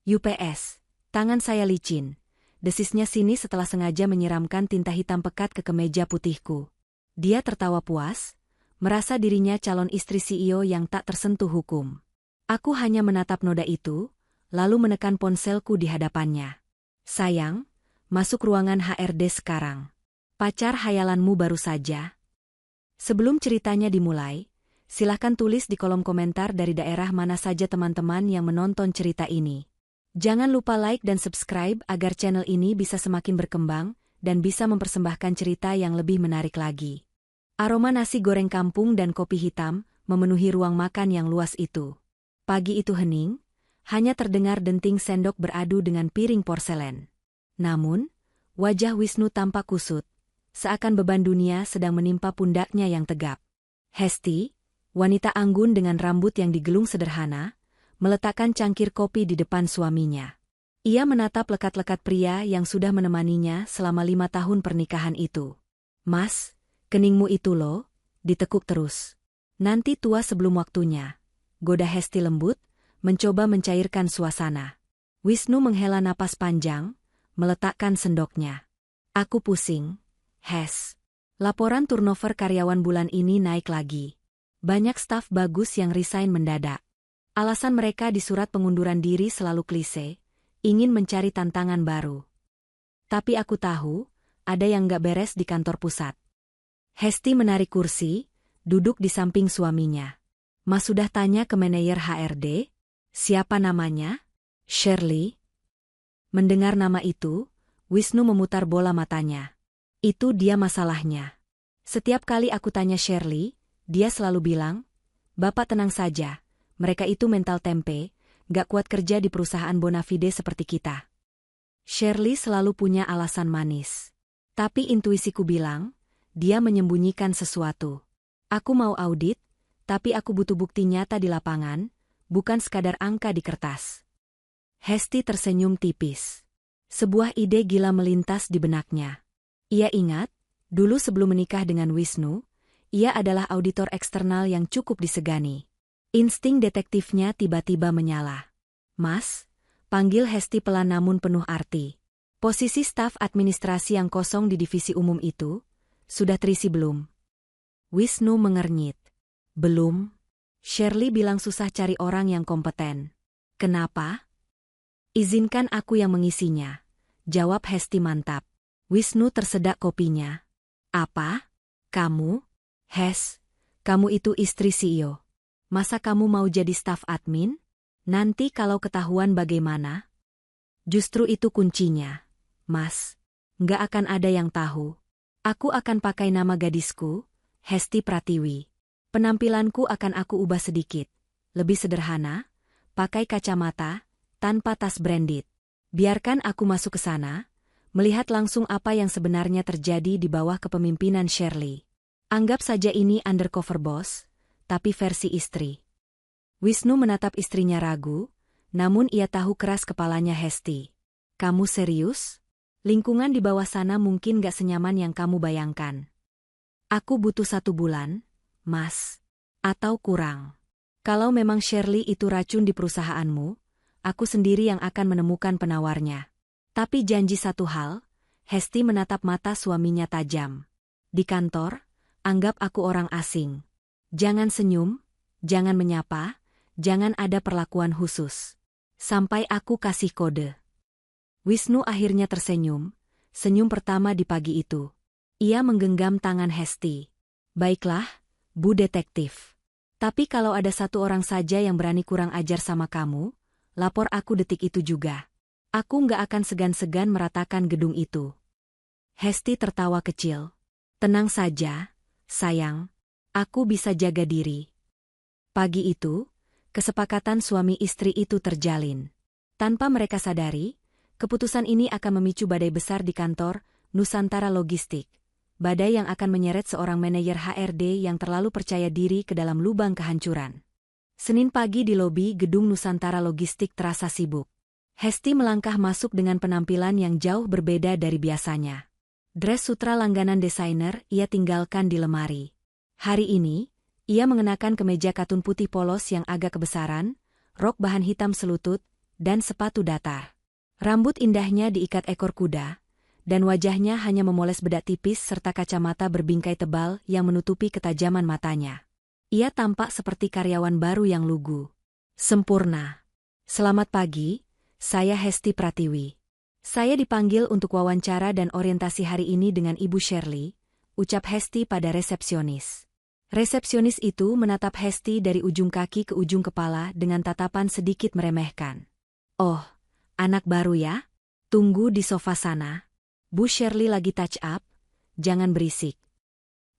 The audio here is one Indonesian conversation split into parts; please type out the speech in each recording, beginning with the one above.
UPS. Tangan saya licin. Desisnya sini setelah sengaja menyiramkan tinta hitam pekat ke kemeja putihku. Dia tertawa puas, merasa dirinya calon istri CEO yang tak tersentuh hukum. Aku hanya menatap noda itu, lalu menekan ponselku di hadapannya. Sayang, masuk ruangan HRD sekarang. Pacar hayalanmu baru saja. Sebelum ceritanya dimulai, silahkan tulis di kolom komentar dari daerah mana saja teman-teman yang menonton cerita ini. Jangan lupa like dan subscribe agar channel ini bisa semakin berkembang dan bisa mempersembahkan cerita yang lebih menarik lagi. Aroma nasi goreng kampung dan kopi hitam memenuhi ruang makan yang luas itu. Pagi itu hening, hanya terdengar denting sendok beradu dengan piring porselen. Namun, wajah Wisnu tampak kusut, seakan beban dunia sedang menimpa pundaknya yang tegap. Hesti, wanita anggun dengan rambut yang digelung sederhana, meletakkan cangkir kopi di depan suaminya. Ia menatap lekat-lekat pria yang sudah menemaninya selama 5 tahun pernikahan itu. Mas, keningmu itu loh, ditekuk terus. Nanti tua sebelum waktunya. Goda Hesti lembut, mencoba mencairkan suasana. Wisnu menghela napas panjang, meletakkan sendoknya. Aku pusing, Hes. Laporan turnover karyawan bulan ini naik lagi. Banyak staf bagus yang resign mendadak. Alasan mereka di surat pengunduran diri selalu klise, ingin mencari tantangan baru. Tapi aku tahu, ada yang gak beres di kantor pusat. Hesti menarik kursi, duduk di samping suaminya. Mas sudah tanya ke manajer HRD? Siapa namanya? Shirley. Mendengar nama itu, Wisnu memutar bola matanya. Itu dia masalahnya. Setiap kali aku tanya Shirley, dia selalu bilang, Bapak tenang saja. Mereka itu mental tempe, gak kuat kerja di perusahaan bonafide seperti kita. Shirley selalu punya alasan manis. Tapi intuisiku bilang, dia menyembunyikan sesuatu. Aku mau audit, tapi aku butuh bukti nyata di lapangan, bukan sekadar angka di kertas. Hesti tersenyum tipis. Sebuah ide gila melintas di benaknya. Ia ingat, dulu sebelum menikah dengan Wisnu, ia adalah auditor eksternal yang cukup disegani. Insting detektifnya tiba-tiba menyala. Mas, panggil Hesti pelan namun penuh arti. Posisi staf administrasi yang kosong di divisi umum itu, sudah terisi belum? Wisnu mengernyit. Belum. Shirley bilang susah cari orang yang kompeten. Kenapa? Izinkan aku yang mengisinya. Jawab Hesti mantap. Wisnu tersedak kopinya. Apa? Kamu? Hes, kamu itu istri CEO. Masa kamu mau jadi staf admin? Nanti kalau ketahuan bagaimana? Justru itu kuncinya, Mas. Nggak akan ada yang tahu. Aku akan pakai nama gadisku, Hesti Pratiwi. Penampilanku akan aku ubah sedikit. Lebih sederhana, pakai kacamata, tanpa tas branded. Biarkan aku masuk ke sana, melihat langsung apa yang sebenarnya terjadi di bawah kepemimpinan Shirley. Anggap saja ini undercover boss, tapi versi istri. Wisnu menatap istrinya ragu, namun ia tahu keras kepalanya Hesti. Kamu serius? Lingkungan di bawah sana mungkin gak senyaman yang kamu bayangkan. Aku butuh 1 bulan, Mas. Atau kurang. Kalau memang Shirley itu racun di perusahaanmu, aku sendiri yang akan menemukan penawarnya. Tapi janji satu hal, Hesti menatap mata suaminya tajam. Di kantor, anggap aku orang asing. Jangan senyum, jangan menyapa, jangan ada perlakuan khusus. Sampai aku kasih kode. Wisnu akhirnya tersenyum, senyum pertama di pagi itu. Ia menggenggam tangan Hesti. Baiklah, Bu Detektif. Tapi kalau ada 1 orang saja yang berani kurang ajar sama kamu, lapor aku detik itu juga. Aku nggak akan segan-segan meratakan gedung itu. Hesti tertawa kecil. Tenang saja, sayang. Aku bisa jaga diri. Pagi itu, kesepakatan suami istri itu terjalin. Tanpa mereka sadari, keputusan ini akan memicu badai besar di kantor Nusantara Logistik. Badai yang akan menyeret seorang manajer HRD yang terlalu percaya diri ke dalam lubang kehancuran. Senin pagi di lobi gedung Nusantara Logistik terasa sibuk. Hesti melangkah masuk dengan penampilan yang jauh berbeda dari biasanya. Dress sutra langganan desainer ia tinggalkan di lemari. Hari ini, ia mengenakan kemeja katun putih polos yang agak kebesaran, rok bahan hitam selutut, dan sepatu datar. Rambut indahnya diikat ekor kuda, dan wajahnya hanya memoles bedak tipis serta kacamata berbingkai tebal yang menutupi ketajaman matanya. Ia tampak seperti karyawan baru yang lugu. Sempurna. Selamat pagi, saya Hesti Pratiwi. Saya dipanggil untuk wawancara dan orientasi hari ini dengan Ibu Shirley, ucap Hesti pada resepsionis. Resepsionis itu menatap Hesti dari ujung kaki ke ujung kepala dengan tatapan sedikit meremehkan. Oh, anak baru ya? Tunggu di sofa sana. Bu Shirley lagi touch up, jangan berisik.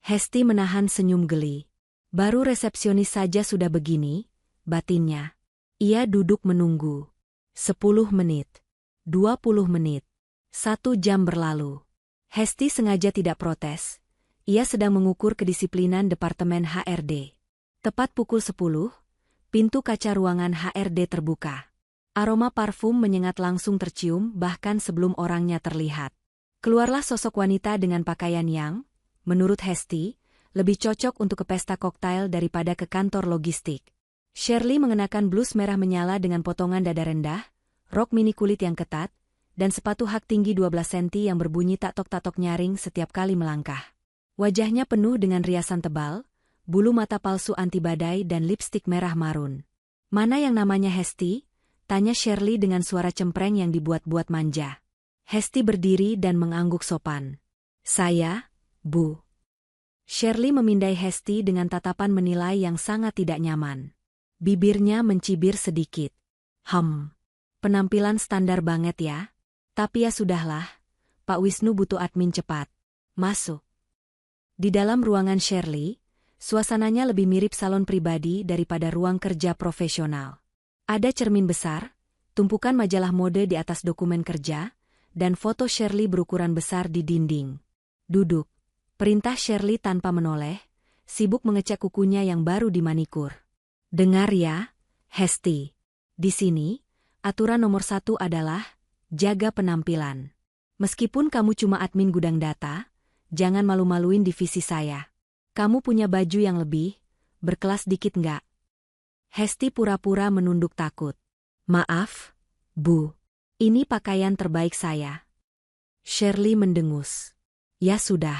Hesti menahan senyum geli. Baru resepsionis saja sudah begini, batinnya. Ia duduk menunggu. 10 menit. 20 menit. 1 jam berlalu. Hesti sengaja tidak protes. Ia sedang mengukur kedisiplinan Departemen HRD. Tepat pukul 10, pintu kaca ruangan HRD terbuka. Aroma parfum menyengat langsung tercium bahkan sebelum orangnya terlihat. Keluarlah sosok wanita dengan pakaian yang, menurut Hesti, lebih cocok untuk ke pesta koktail daripada ke kantor logistik. Shirley mengenakan blus merah menyala dengan potongan dada rendah, rok mini kulit yang ketat, dan sepatu hak tinggi 12 cm yang berbunyi tatok-tatok nyaring setiap kali melangkah. Wajahnya penuh dengan riasan tebal, bulu mata palsu anti badai dan lipstik merah marun. Mana yang namanya Hesti? Tanya Shirley dengan suara cempreng yang dibuat-buat manja. Hesti berdiri dan mengangguk sopan. Saya, Bu. Shirley memindai Hesti dengan tatapan menilai yang sangat tidak nyaman. Bibirnya mencibir sedikit. Penampilan standar banget ya. Tapi ya sudahlah, Pak Wisnu butuh admin cepat. Masuk. Di dalam ruangan Shirley, suasananya lebih mirip salon pribadi daripada ruang kerja profesional. Ada cermin besar, tumpukan majalah mode di atas dokumen kerja, dan foto Shirley berukuran besar di dinding. Duduk. Perintah Shirley tanpa menoleh, sibuk mengecek kukunya yang baru dimanikur. Dengar ya, Hesti. Di sini, aturan nomor 1 adalah jaga penampilan. Meskipun kamu cuma admin gudang data, jangan malu-maluin divisi saya. Kamu punya baju yang lebih berkelas dikit nggak? Hesti pura-pura menunduk takut. Maaf, Bu. Ini pakaian terbaik saya. Shirley mendengus. Ya sudah.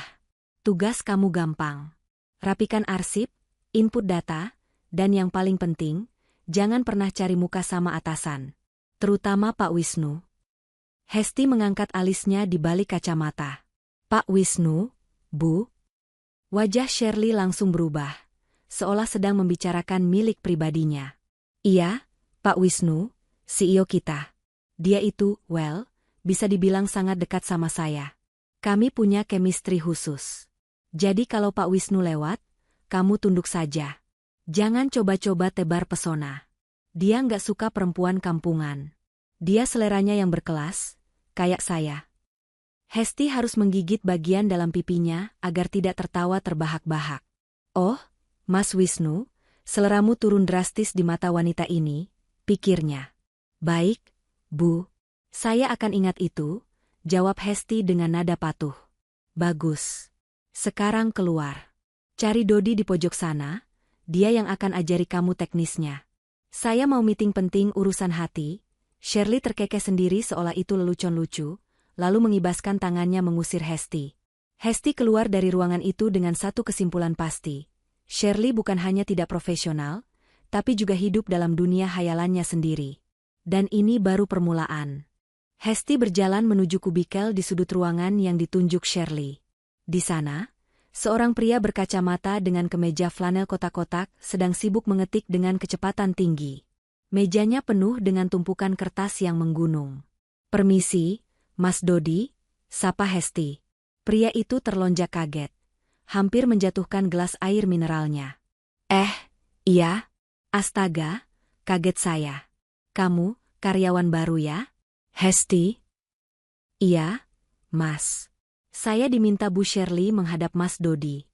Tugas kamu gampang. Rapikan arsip, input data, dan yang paling penting, jangan pernah cari muka sama atasan. Terutama Pak Wisnu. Hesti mengangkat alisnya di balik kacamata. Pak Wisnu, Bu. Wajah Shirley langsung berubah, seolah sedang membicarakan milik pribadinya. Iya, Pak Wisnu, CEO kita. Dia itu, bisa dibilang sangat dekat sama saya. Kami punya chemistry khusus. Jadi kalau Pak Wisnu lewat, kamu tunduk saja. Jangan coba-coba tebar pesona. Dia nggak suka perempuan kampungan. Dia seleranya yang berkelas, kayak saya. Hesti harus menggigit bagian dalam pipinya agar tidak tertawa terbahak-bahak. Oh, Mas Wisnu, seleramu turun drastis di mata wanita ini, pikirnya. Baik, Bu. Saya akan ingat itu, jawab Hesti dengan nada patuh. Bagus. Sekarang keluar. Cari Dodi di pojok sana, dia yang akan ajari kamu teknisnya. Saya mau meeting penting urusan hati. Shirley terkekeh sendiri seolah itu lelucon lucu, lalu mengibaskan tangannya mengusir Hesti. Hesti keluar dari ruangan itu dengan satu kesimpulan pasti. Shirley bukan hanya tidak profesional, tapi juga hidup dalam dunia hayalannya sendiri. Dan ini baru permulaan. Hesti berjalan menuju kubikel di sudut ruangan yang ditunjuk Shirley. Di sana, seorang pria berkacamata dengan kemeja flanel kotak-kotak sedang sibuk mengetik dengan kecepatan tinggi. Mejanya penuh dengan tumpukan kertas yang menggunung. Permisi, Mas Dodi, sapa Hesti. Pria itu terlonjak kaget. Hampir menjatuhkan gelas air mineralnya. Iya. Astaga, kaget saya. Kamu, karyawan baru ya? Hesti? Iya, Mas. Saya diminta Bu Shirley menghadap Mas Dodi.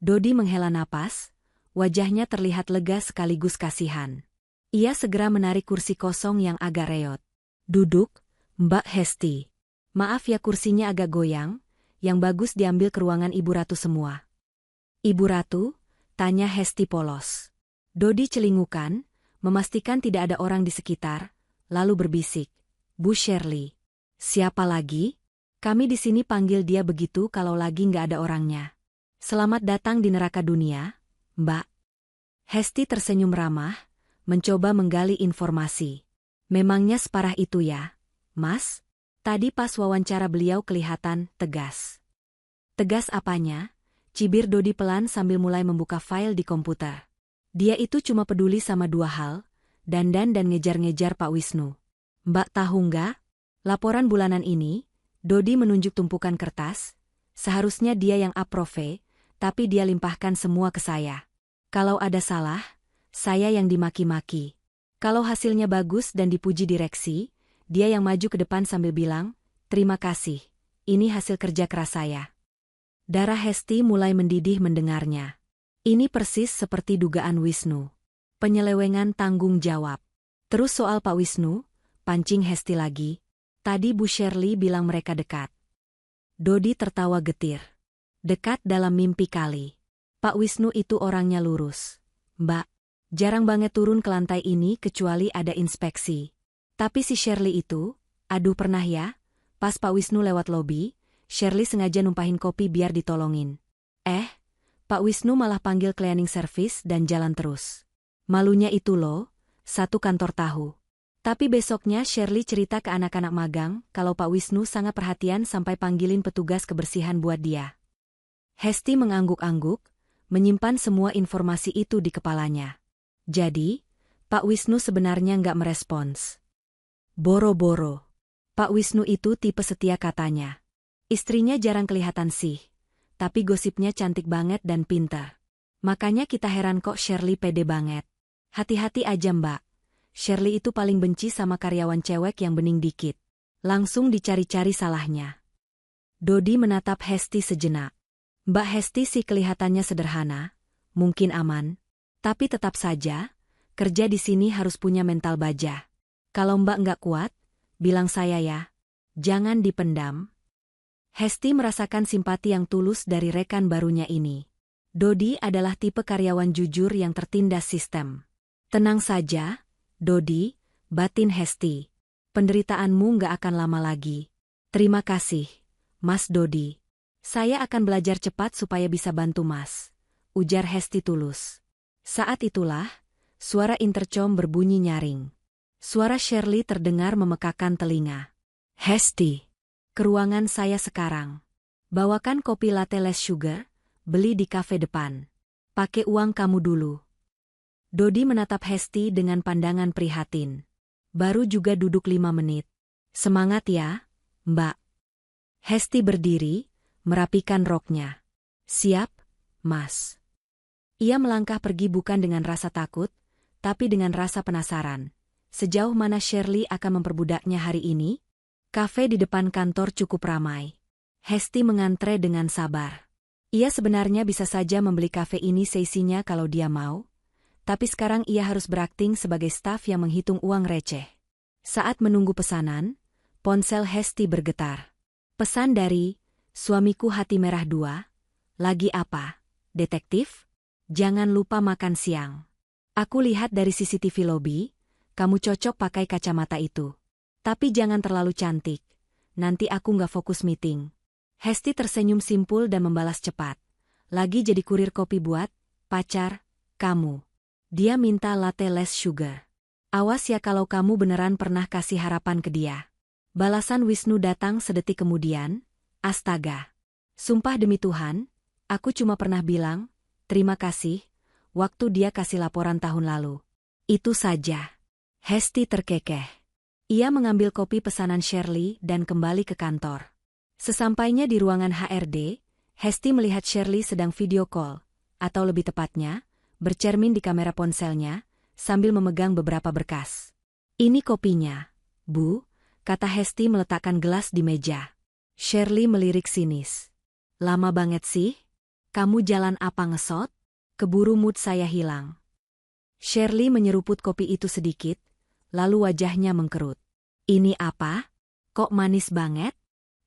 Dodi menghela napas, wajahnya terlihat lega sekaligus kasihan. Ia segera menarik kursi kosong yang agak reot. Duduk, Mbak Hesti. Maaf ya kursinya agak goyang, yang bagus diambil ke ruangan Ibu Ratu semua. Ibu Ratu? Tanya Hesti polos. Dodi celingukan, memastikan tidak ada orang di sekitar, lalu berbisik, "Bu Shirley." "Siapa lagi?" "Kami di sini panggil dia begitu kalau lagi nggak ada orangnya." "Selamat datang di neraka dunia, Mbak." Hesti tersenyum ramah, mencoba menggali informasi. "Memangnya separah itu ya, Mas?" Tadi pas wawancara beliau kelihatan tegas. "Tegas apanya?" cibir Dodi pelan sambil mulai membuka file di komputer. Dia itu cuma peduli sama dua hal, dandan dan ngejar-ngejar Pak Wisnu. "Mbak tahu nggak? Laporan bulanan ini," Dodi menunjuk tumpukan kertas, "seharusnya dia yang approve, tapi dia limpahkan semua ke saya. Kalau ada salah, saya yang dimaki-maki. Kalau hasilnya bagus dan dipuji direksi, dia yang maju ke depan sambil bilang, 'Terima kasih, ini hasil kerja keras saya.'" Darah Hesti mulai mendidih mendengarnya. Ini persis seperti dugaan Wisnu. Penyelewengan tanggung jawab. "Terus soal Pak Wisnu," pancing Hesti lagi. "Tadi Bu Shirley bilang mereka dekat." Dodi tertawa getir. "Dekat dalam mimpi kali. Pak Wisnu itu orangnya lurus, Mbak. Jarang banget turun ke lantai ini kecuali ada inspeksi. Tapi si Shirley itu, aduh pernah ya, pas Pak Wisnu lewat lobi, Shirley sengaja numpahin kopi biar ditolongin. Pak Wisnu malah panggil cleaning service dan jalan terus. Malunya itu loh, satu kantor tahu." Tapi besoknya Shirley cerita ke anak-anak magang kalau Pak Wisnu sangat perhatian sampai panggilin petugas kebersihan buat dia. Hesti mengangguk-angguk, menyimpan semua informasi itu di kepalanya. Jadi, Pak Wisnu sebenarnya nggak merespons. Boro-boro. Pak Wisnu itu tipe setia katanya. Istrinya jarang kelihatan sih, tapi gosipnya cantik banget dan pintar. Makanya kita heran kok Shirley pede banget. Hati-hati aja Mbak. Shirley itu paling benci sama karyawan cewek yang bening dikit. Langsung dicari-cari salahnya. Dodi menatap Hesti sejenak. Mbak Hesti sih kelihatannya sederhana, mungkin aman. Tapi tetap saja, kerja di sini harus punya mental baja. Kalau Mbak nggak kuat, bilang saya ya. Jangan dipendam. Hesti merasakan simpati yang tulus dari rekan barunya ini. Dodi adalah tipe karyawan jujur yang tertindas sistem. "Tenang saja, Dodi," batin Hesti. "Penderitaanmu nggak akan lama lagi." "Terima kasih, Mas Dodi. Saya akan belajar cepat supaya bisa bantu Mas," ujar Hesti tulus. Saat itulah, suara intercom berbunyi nyaring. Suara Shirley terdengar memekakan telinga. "Hesti, ke ruangan saya sekarang. Bawakan kopi latte less sugar, beli di kafe depan. Pakai uang kamu dulu." Dodi menatap Hesti dengan pandangan prihatin. "Baru juga duduk 5 menit. Semangat ya, Mbak." Hesti berdiri, merapikan roknya. "Siap, Mas." Ia melangkah pergi bukan dengan rasa takut, tapi dengan rasa penasaran. Sejauh mana Shirley akan memperbudaknya hari ini? Kafe di depan kantor cukup ramai. Hesti mengantre dengan sabar. Ia sebenarnya bisa saja membeli kafe ini seisinya kalau dia mau. Tapi sekarang ia harus berakting sebagai staf yang menghitung uang receh. Saat menunggu pesanan, ponsel Hesti bergetar. Pesan dari suamiku hati merah 2. "Lagi apa, detektif? Jangan lupa makan siang. Aku lihat dari CCTV lobby, kamu cocok pakai kacamata itu. Tapi jangan terlalu cantik, nanti aku nggak fokus meeting." Hesti tersenyum simpul dan membalas cepat. "Lagi jadi kurir kopi buat pacar kamu. Dia minta latte less sugar. Awas ya kalau kamu beneran pernah kasih harapan ke dia." Balasan Wisnu datang sedetik kemudian. "Astaga. Sumpah demi Tuhan, aku cuma pernah bilang, terima kasih, waktu dia kasih laporan tahun lalu. Itu saja." Hesti terkekeh. Ia mengambil kopi pesanan Shirley dan kembali ke kantor. Sesampainya di ruangan HRD, Hesti melihat Shirley sedang video call, atau lebih tepatnya, bercermin di kamera ponselnya, sambil memegang beberapa berkas. "Ini kopinya, Bu," kata Hesti meletakkan gelas di meja. Shirley melirik sinis. "Lama banget sih? Kamu jalan apa ngesot? Keburu mood saya hilang." Shirley menyeruput kopi itu sedikit, lalu wajahnya mengkerut. "Ini apa? Kok manis banget?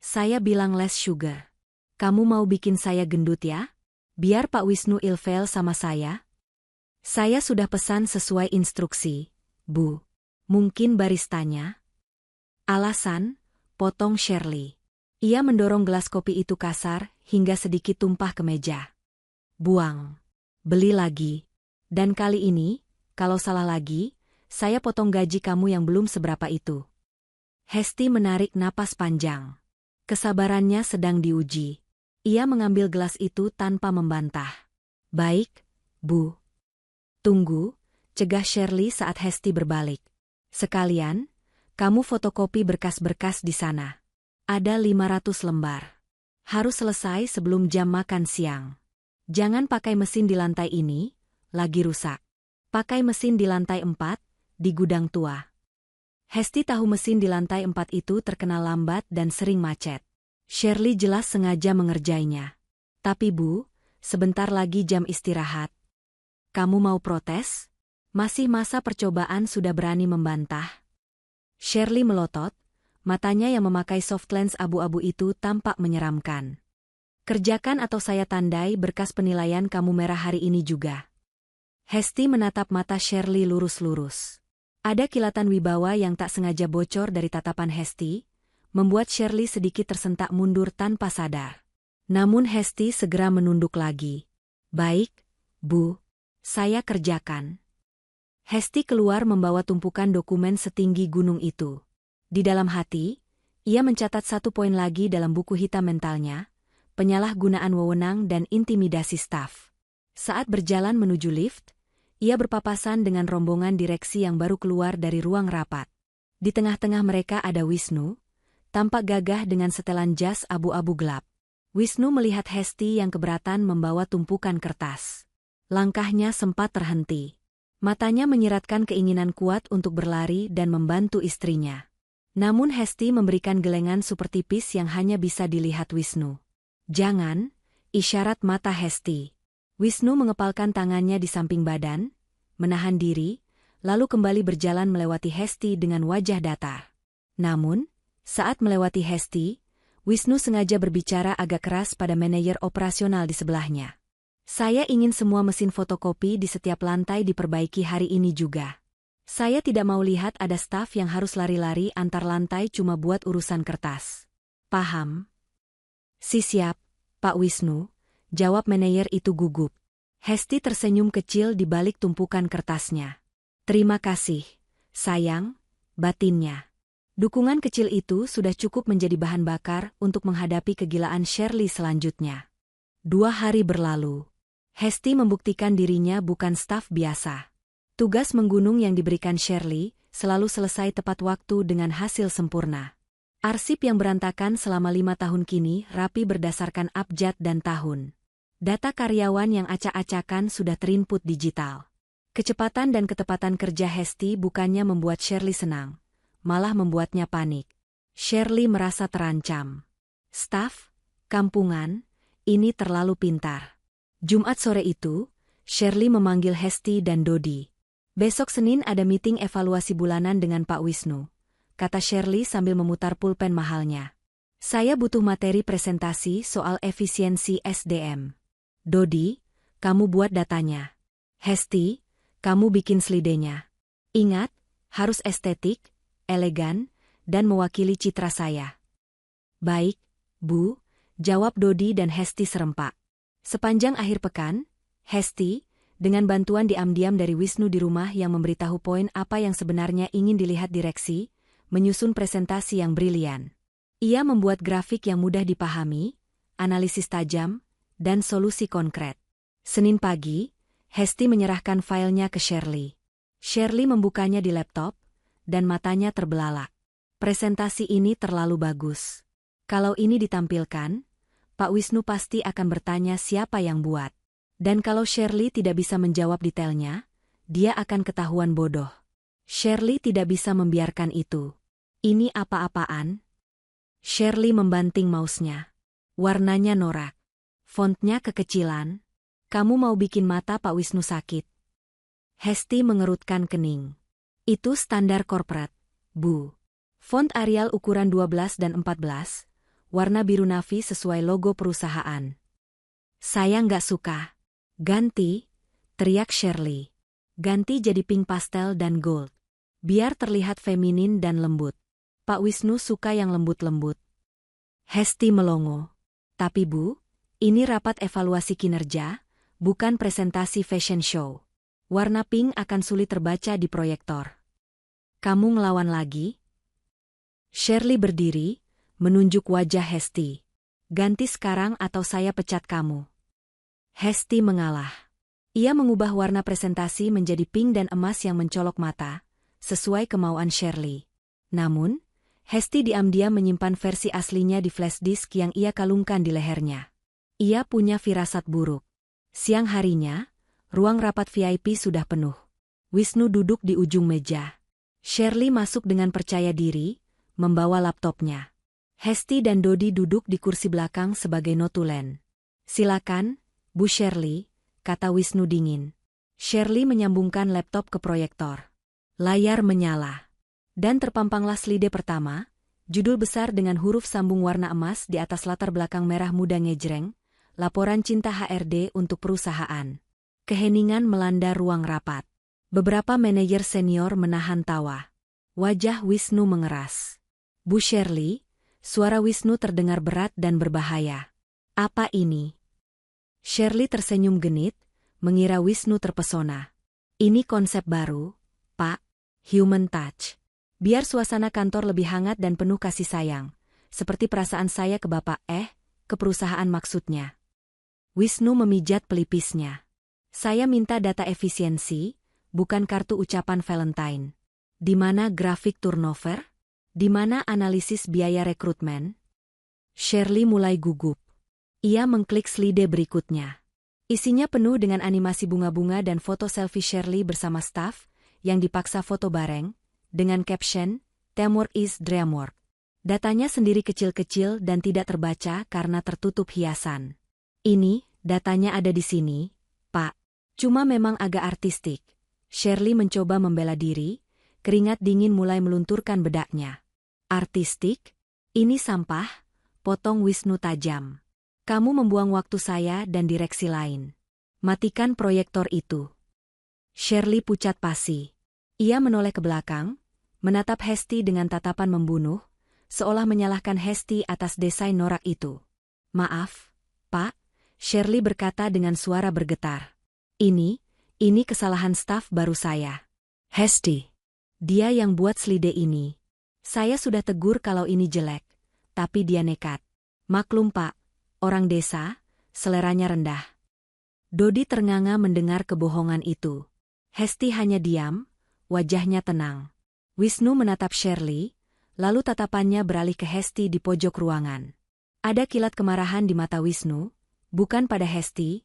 Saya bilang less sugar. Kamu mau bikin saya gendut ya? Biar Pak Wisnu ilfeel sama saya?" "Saya sudah pesan sesuai instruksi, Bu." Mungkin baristanya? Alasan, potong Shirley. Ia mendorong gelas kopi itu kasar hingga sedikit tumpah ke meja. Buang. Beli lagi. Dan kali ini, kalau salah lagi, saya potong gaji kamu yang belum seberapa itu. Hesti menarik napas panjang. Kesabarannya sedang diuji. Ia mengambil gelas itu tanpa membantah. Baik, Bu. Tunggu, cegah Shirley saat Hesti berbalik. Sekalian, kamu fotokopi berkas-berkas di sana. Ada 500 lembar. Harus selesai sebelum jam makan siang. Jangan pakai mesin di lantai ini, lagi rusak. Pakai mesin di lantai 4, di gudang tua. Hesti tahu mesin di lantai 4 itu terkenal lambat dan sering macet. Shirley jelas sengaja mengerjainya. Tapi Bu, sebentar lagi jam istirahat. Kamu mau protes? Masih masa percobaan sudah berani membantah? Shirley melotot, matanya yang memakai soft lens abu-abu itu tampak menyeramkan. Kerjakan atau saya tandai berkas penilaian kamu merah hari ini juga. Hesti menatap mata Shirley lurus-lurus. Ada kilatan wibawa yang tak sengaja bocor dari tatapan Hesti, membuat Shirley sedikit tersentak mundur tanpa sadar. Namun Hesti segera menunduk lagi. Baik, Bu. Saya kerjakan. Hesti keluar membawa tumpukan dokumen setinggi gunung itu. Di dalam hati, ia mencatat 1 poin lagi dalam buku hitam mentalnya, penyalahgunaan wewenang dan intimidasi staf. Saat berjalan menuju lift, ia berpapasan dengan rombongan direksi yang baru keluar dari ruang rapat. Di tengah-tengah mereka ada Wisnu, tampak gagah dengan setelan jas abu-abu gelap. Wisnu melihat Hesti yang keberatan membawa tumpukan kertas. Langkahnya sempat terhenti. Matanya menyiratkan keinginan kuat untuk berlari dan membantu istrinya. Namun Hesti memberikan gelengan super tipis yang hanya bisa dilihat Wisnu. Jangan, isyarat mata Hesti. Wisnu mengepalkan tangannya di samping badan, menahan diri, lalu kembali berjalan melewati Hesti dengan wajah datar. Namun, saat melewati Hesti, Wisnu sengaja berbicara agak keras pada manajer operasional di sebelahnya. Saya ingin semua mesin fotokopi di setiap lantai diperbaiki hari ini juga. Saya tidak mau lihat ada staf yang harus lari-lari antar lantai cuma buat urusan kertas. Paham? Siap, Pak Wisnu, jawab manajer itu gugup. Hesti tersenyum kecil di balik tumpukan kertasnya. Terima kasih, sayang, batinnya. Dukungan kecil itu sudah cukup menjadi bahan bakar untuk menghadapi kegilaan Shirley selanjutnya. 2 hari berlalu. Hesti membuktikan dirinya bukan staf biasa. Tugas menggunung yang diberikan Shirley selalu selesai tepat waktu dengan hasil sempurna. Arsip yang berantakan selama 5 tahun kini rapi berdasarkan abjad dan tahun. Data karyawan yang acak-acakan sudah terinput digital. Kecepatan dan ketepatan kerja Hesti bukannya membuat Shirley senang, malah membuatnya panik. Shirley merasa terancam. Staf, kampungan, ini terlalu pintar. Jumat sore itu, Shirley memanggil Hesti dan Dodi. Besok Senin ada meeting evaluasi bulanan dengan Pak Wisnu, kata Shirley sambil memutar pulpen mahalnya. Saya butuh materi presentasi soal efisiensi SDM. Dodi, kamu buat datanya. Hesti, kamu bikin slide-nya. Ingat, harus estetik, elegan, dan mewakili citra saya. Baik, Bu, jawab Dodi dan Hesti serempak. Sepanjang akhir pekan, Hesti, dengan bantuan diam-diam dari Wisnu di rumah yang memberitahu poin apa yang sebenarnya ingin dilihat direksi, menyusun presentasi yang brilian. Ia membuat grafik yang mudah dipahami, analisis tajam, dan solusi konkret. Senin pagi, Hesti menyerahkan filenya ke Shirley. Shirley membukanya di laptop, dan matanya terbelalak. Presentasi ini terlalu bagus. Kalau ini ditampilkan, Pak Wisnu pasti akan bertanya siapa yang buat. Dan kalau Shirley tidak bisa menjawab detailnya, dia akan ketahuan bodoh. Shirley tidak bisa membiarkan itu. Ini apa-apaan? Shirley membanting mouse-nya. Warnanya norak. Fontnya kekecilan. Kamu mau bikin mata Pak Wisnu sakit? Hesti mengerutkan kening. Itu standar corporate, Bu. Font Arial ukuran 12 dan 14. Warna biru navy sesuai logo perusahaan. Saya nggak suka. Ganti, teriak Shirley. Ganti jadi pink pastel dan gold. Biar terlihat feminin dan lembut. Pak Wisnu suka yang lembut-lembut. Hesti melongo. Tapi Bu, ini rapat evaluasi kinerja, bukan presentasi fashion show. Warna pink akan sulit terbaca di proyektor. Kamu ngelawan lagi? Shirley berdiri, menunjuk wajah Hesti. Ganti sekarang atau saya pecat kamu. Hesti mengalah. Ia mengubah warna presentasi menjadi pink dan emas yang mencolok mata, sesuai kemauan Shirley. Namun, Hesti diam-diam menyimpan versi aslinya di flash disk yang ia kalungkan di lehernya. Ia punya firasat buruk. Siang harinya, ruang rapat VIP sudah penuh. Wisnu duduk di ujung meja. Shirley masuk dengan percaya diri, membawa laptopnya. Hesti dan Dodi duduk di kursi belakang sebagai notulen. Silakan, Bu Shirley, kata Wisnu dingin. Shirley menyambungkan laptop ke proyektor. Layar menyala. Dan terpampanglah slide pertama, judul besar dengan huruf sambung warna emas di atas latar belakang merah muda ngejreng, laporan cinta HRD untuk perusahaan. Keheningan melanda ruang rapat. Beberapa manajer senior menahan tawa. Wajah Wisnu mengeras. Bu Shirley, suara Wisnu terdengar berat dan berbahaya. Apa ini? Shirley tersenyum genit, mengira Wisnu terpesona. Ini konsep baru, Pak, human touch. Biar suasana kantor lebih hangat dan penuh kasih sayang. Seperti perasaan saya ke Bapak, ke perusahaan maksudnya. Wisnu memijat pelipisnya. Saya minta data efisiensi, bukan kartu ucapan Valentine. Di mana grafik turnover? Di mana analisis biaya rekrutmen? Shirley mulai gugup. Ia mengklik slide berikutnya. Isinya penuh dengan animasi bunga-bunga dan foto selfie Shirley bersama staf, yang dipaksa foto bareng, dengan caption, Teamwork is Dreamwork. Datanya sendiri kecil-kecil dan tidak terbaca karena tertutup hiasan. Ini, datanya ada di sini, Pak. Cuma memang agak artistik. Shirley mencoba membela diri, keringat dingin mulai melunturkan bedaknya. Artistik? Ini sampah? Potong Wisnu tajam. Kamu membuang waktu saya dan direksi lain. Matikan proyektor itu. Shirley pucat pasi. Ia menoleh ke belakang, menatap Hesti dengan tatapan membunuh, seolah menyalahkan Hesti atas desain norak itu. Maaf, Pak, Shirley berkata dengan suara bergetar. Ini kesalahan staf baru saya. Hesti. Dia yang buat slide ini. Saya sudah tegur kalau ini jelek, tapi dia nekat. Maklum Pak, orang desa, seleranya rendah. Dodi ternganga mendengar kebohongan itu. Hesti hanya diam, wajahnya tenang. Wisnu menatap Shirley, lalu tatapannya beralih ke Hesti di pojok ruangan. Ada kilat kemarahan di mata Wisnu, bukan pada Hesti,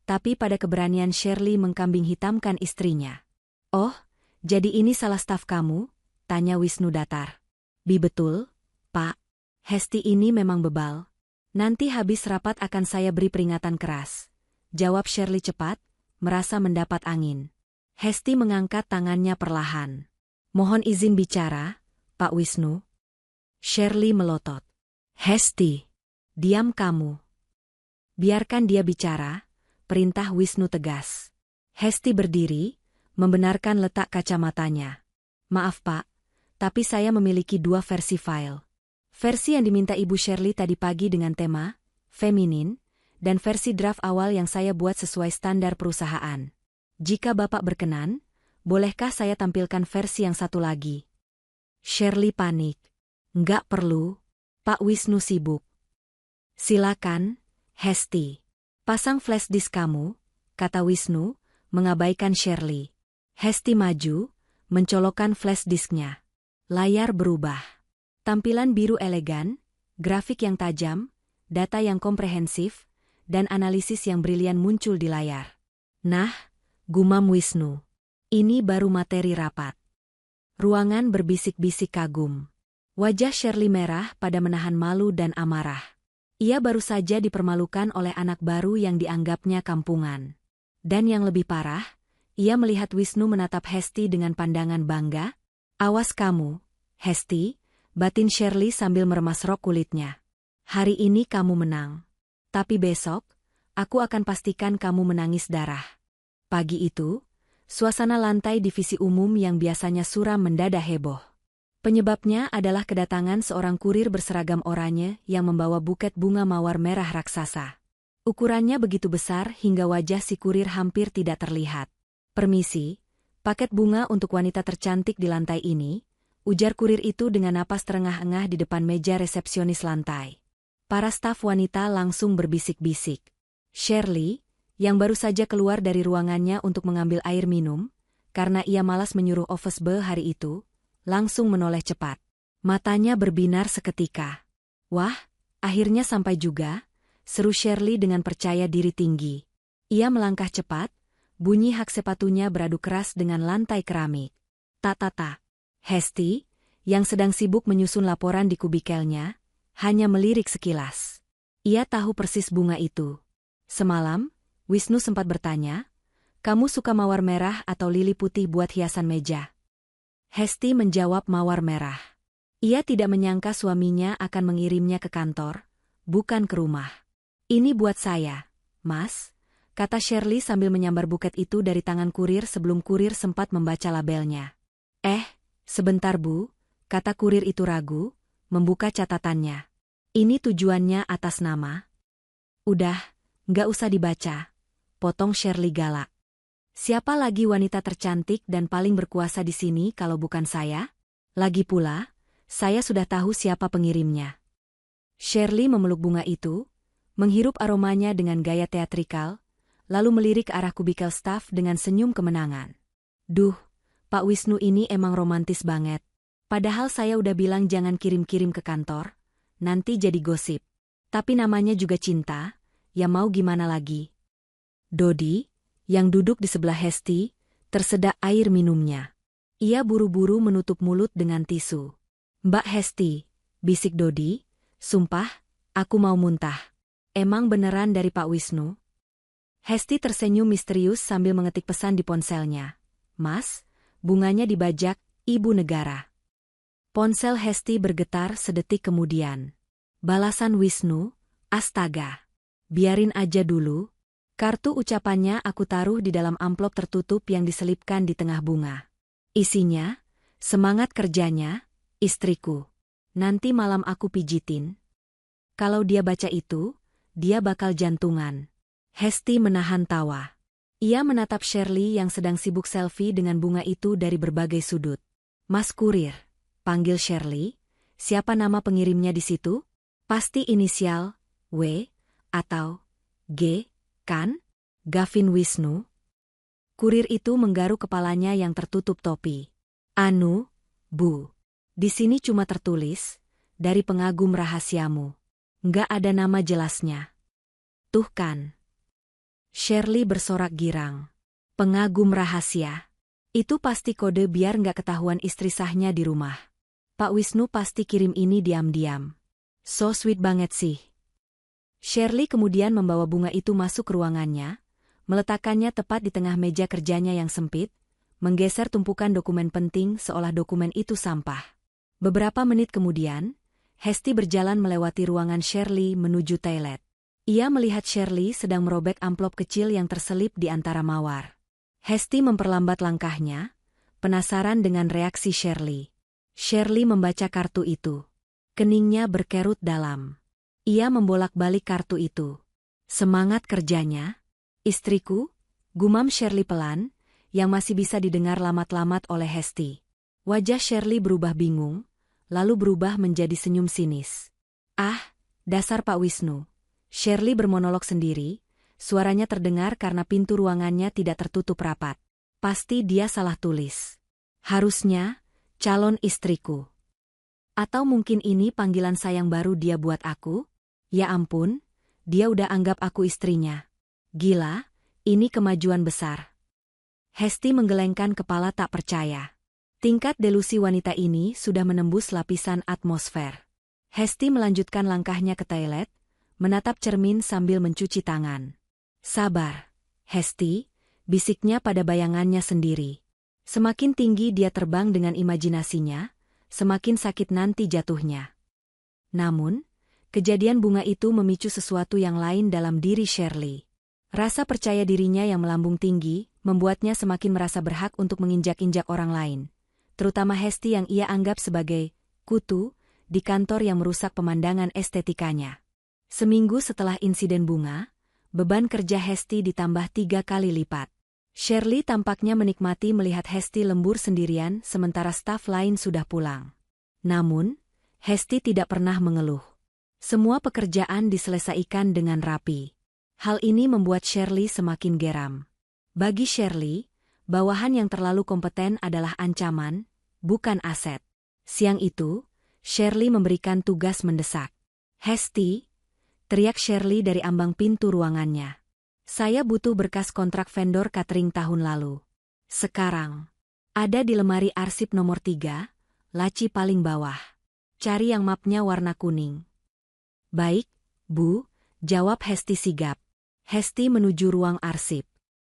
tapi pada keberanian Shirley mengkambing hitamkan istrinya. Oh, jadi ini salah staf kamu? Tanya Wisnu datar. Betul, Pak. Hesti ini memang bebal. Nanti habis rapat akan saya beri peringatan keras. Jawab Shirley cepat, merasa mendapat angin. Hesti mengangkat tangannya perlahan. Mohon izin bicara, Pak Wisnu. Shirley melotot. Hesti, diam kamu. Biarkan dia bicara, perintah Wisnu tegas. Hesti berdiri, membenarkan letak kacamatanya. Maaf Pak, tapi saya memiliki dua versi file. Versi yang diminta Ibu Shirley tadi pagi dengan tema, feminin, dan versi draft awal yang saya buat sesuai standar perusahaan. Jika Bapak berkenan, bolehkah saya tampilkan versi yang satu lagi? Shirley panik. Nggak perlu, Pak Wisnu sibuk. Silakan, Hesti. Pasang flash disk kamu, kata Wisnu, mengabaikan Shirley. Hesti maju, mencolokkan flash disknya. Layar berubah. Tampilan biru elegan, grafik yang tajam, data yang komprehensif, dan analisis yang brilian muncul di layar. Nah, gumam Wisnu. Ini baru materi rapat. Ruangan berbisik-bisik kagum. Wajah Shirley merah pada menahan malu dan amarah. Ia baru saja dipermalukan oleh anak baru yang dianggapnya kampungan. Dan yang lebih parah, ia melihat Wisnu menatap Hesti dengan pandangan bangga. Awas kamu, Hesti, batin Shirley sambil meremas rok kulitnya. Hari ini kamu menang. Tapi besok, aku akan pastikan kamu menangis darah. Pagi itu, Suasana lantai divisi umum yang biasanya suram mendadak heboh. Penyebabnya adalah kedatangan seorang kurir berseragam oranye yang membawa buket bunga mawar merah raksasa. Ukurannya begitu besar hingga wajah si kurir hampir tidak terlihat. "Permisi, paket bunga untuk wanita tercantik di lantai ini," ujar kurir itu dengan napas terengah-engah di depan meja resepsionis lantai. Para staf wanita langsung berbisik-bisik. Shirley, yang baru saja keluar dari ruangannya untuk mengambil air minum, karena ia malas menyuruh office boy hari itu, langsung menoleh cepat. Matanya berbinar seketika. "Wah, akhirnya sampai juga," seru Shirley dengan percaya diri tinggi. Ia melangkah cepat, bunyi hak sepatunya beradu keras dengan lantai keramik. "Tak. Hesti, yang sedang sibuk menyusun laporan di kubikelnya, hanya melirik sekilas. Ia tahu persis bunga itu. Semalam, Wisnu sempat bertanya, "Kamu suka mawar merah atau lili putih buat hiasan meja?" Hesti menjawab mawar merah. Ia tidak menyangka suaminya akan mengirimnya ke kantor, bukan ke rumah. "Ini buat saya, Mas," kata Shirley sambil menyambar buket itu dari tangan kurir sebelum kurir sempat membaca labelnya. Sebentar Bu," kata kurir itu ragu, membuka catatannya. "Ini tujuannya atas nama." "Udah, nggak usah dibaca," potong Shirley galak. "Siapa lagi wanita tercantik dan paling berkuasa di sini kalau bukan saya? Lagi pula, saya sudah tahu siapa pengirimnya." Shirley memeluk bunga itu, menghirup aromanya dengan gaya teatrikal, lalu melirik ke arah kubikel staf dengan senyum kemenangan. "Duh, Pak Wisnu ini emang romantis banget. Padahal saya udah bilang jangan kirim-kirim ke kantor, nanti jadi gosip. Tapi namanya juga cinta, ya mau gimana lagi?" Dodi, yang duduk di sebelah Hesti, tersedak air minumnya. Ia buru-buru menutup mulut dengan tisu. "Mbak Hesti," bisik Dodi, "sumpah, aku mau muntah. Emang beneran dari Pak Wisnu?" Hesti tersenyum misterius sambil mengetik pesan di ponselnya. "Mas, bunganya dibajak, Ibu Negara." Ponsel Hesti bergetar sedetik kemudian. Balasan Wisnu, "Astaga. Biarin aja dulu." Kartu ucapannya aku taruh di dalam amplop tertutup yang diselipkan di tengah bunga. Isinya, "Semangat kerjanya, istriku. Nanti malam aku pijitin." Kalau dia baca itu, dia bakal jantungan. Hesti menahan tawa. Ia menatap Shirley yang sedang sibuk selfie dengan bunga itu dari berbagai sudut. "Mas Kurir," panggil Shirley, "siapa nama pengirimnya di situ? Pasti inisial W atau G. Kan? Gavin Wisnu?" Kurir itu menggaruk kepalanya yang tertutup topi. "Anu, Bu. Di sini cuma tertulis, dari pengagum rahasiamu. Nggak ada nama jelasnya." "Tuh kan." Shirley bersorak girang. "Pengagum rahasia. Itu pasti kode biar nggak ketahuan istri sahnya di rumah. Pak Wisnu pasti kirim ini diam-diam. So sweet banget sih." Shirley kemudian membawa bunga itu masuk ke ruangannya, meletakkannya tepat di tengah meja kerjanya yang sempit, menggeser tumpukan dokumen penting seolah dokumen itu sampah. Beberapa menit kemudian, Hesti berjalan melewati ruangan Shirley menuju toilet. Ia melihat Shirley sedang merobek amplop kecil yang terselip di antara mawar. Hesti memperlambat langkahnya, penasaran dengan reaksi Shirley. Shirley membaca kartu itu. Keningnya berkerut dalam. Ia membolak-balik kartu itu. "Semangat kerjanya, istriku," gumam Shirley pelan, yang masih bisa didengar lamat-lamat oleh Hesti. Wajah Shirley berubah bingung, lalu berubah menjadi senyum sinis. "Ah, dasar Pak Wisnu." Shirley bermonolog sendiri, suaranya terdengar karena pintu ruangannya tidak tertutup rapat. "Pasti dia salah tulis. Harusnya, calon istriku. Atau mungkin ini panggilan sayang baru dia buat aku? Ya ampun, dia udah anggap aku istrinya. Gila, ini kemajuan besar." Hesti menggelengkan kepala tak percaya. Tingkat delusi wanita ini sudah menembus lapisan atmosfer. Hesti melanjutkan langkahnya ke toilet, menatap cermin sambil mencuci tangan. "Sabar, Hesti," bisiknya pada bayangannya sendiri. Semakin tinggi dia terbang dengan imajinasinya, semakin sakit nanti jatuhnya. Namun, kejadian bunga itu memicu sesuatu yang lain dalam diri Shirley. Rasa percaya dirinya yang melambung tinggi, membuatnya semakin merasa berhak untuk menginjak-injak orang lain, terutama Hesti yang ia anggap sebagai kutu di kantor yang merusak pemandangan estetikanya. Seminggu setelah insiden bunga, beban kerja Hesti ditambah 3 kali lipat. Shirley tampaknya menikmati melihat Hesti lembur sendirian sementara staf lain sudah pulang. Namun, Hesti tidak pernah mengeluh. Semua pekerjaan diselesaikan dengan rapi. Hal ini membuat Shirley semakin geram. Bagi Shirley, bawahan yang terlalu kompeten adalah ancaman, bukan aset. Siang itu, Shirley memberikan tugas mendesak. "Hesti," teriak Shirley dari ambang pintu ruangannya. "Saya butuh berkas kontrak vendor catering tahun lalu. Sekarang. Ada di lemari arsip nomor 3, laci paling bawah. Cari yang mapnya warna kuning." "Baik, Bu," jawab Hesti sigap. Hesti menuju ruang arsip.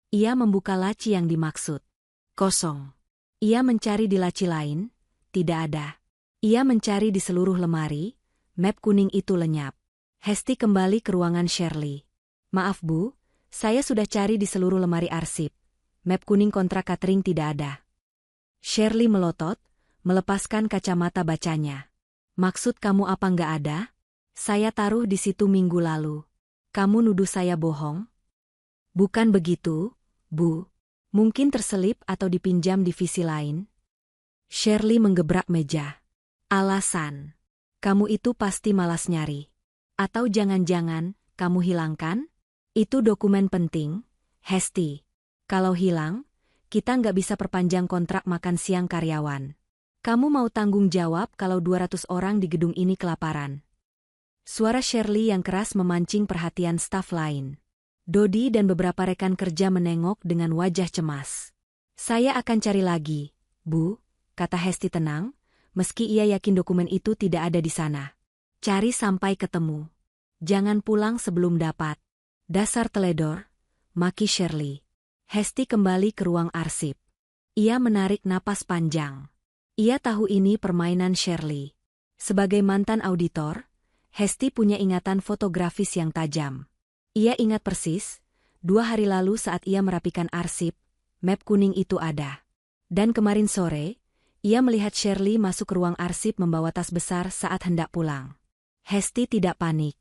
Ia membuka laci yang dimaksud. Kosong. Ia mencari di laci lain, tidak ada. Ia mencari di seluruh lemari, map kuning itu lenyap. Hesti kembali ke ruangan Shirley. "Maaf Bu, saya sudah cari di seluruh lemari arsip. Map kuning kontrak catering tidak ada." Shirley melotot, melepaskan kacamata bacanya. "Maksud kamu apa nggak ada? Saya taruh di situ minggu lalu. Kamu nuduh saya bohong?" "Bukan begitu, Bu. Mungkin terselip atau dipinjam divisi lain." Shirley menggebrak meja. "Alasan? Kamu itu pasti malas nyari. Atau jangan-jangan kamu hilangkan? Itu dokumen penting, Hesti. Kalau hilang, kita nggak bisa perpanjang kontrak makan siang karyawan. Kamu mau tanggung jawab kalau 200 orang di gedung ini kelaparan?" Suara Shirley yang keras memancing perhatian staf lain. Dodi dan beberapa rekan kerja menengok dengan wajah cemas. "Saya akan cari lagi, Bu," kata Hesti tenang, meski ia yakin dokumen itu tidak ada di sana. "Cari sampai ketemu. Jangan pulang sebelum dapat." "Dasar teledor," maki Shirley. Hesti kembali ke ruang arsip. Ia menarik napas panjang. Ia tahu ini permainan Shirley. Sebagai mantan auditor, Hesti punya ingatan fotografis yang tajam. Ia ingat persis, 2 hari lalu saat ia merapikan arsip, map kuning itu ada. Dan kemarin sore, ia melihat Shirley masuk ke ruang arsip membawa tas besar saat hendak pulang. Hesti tidak panik.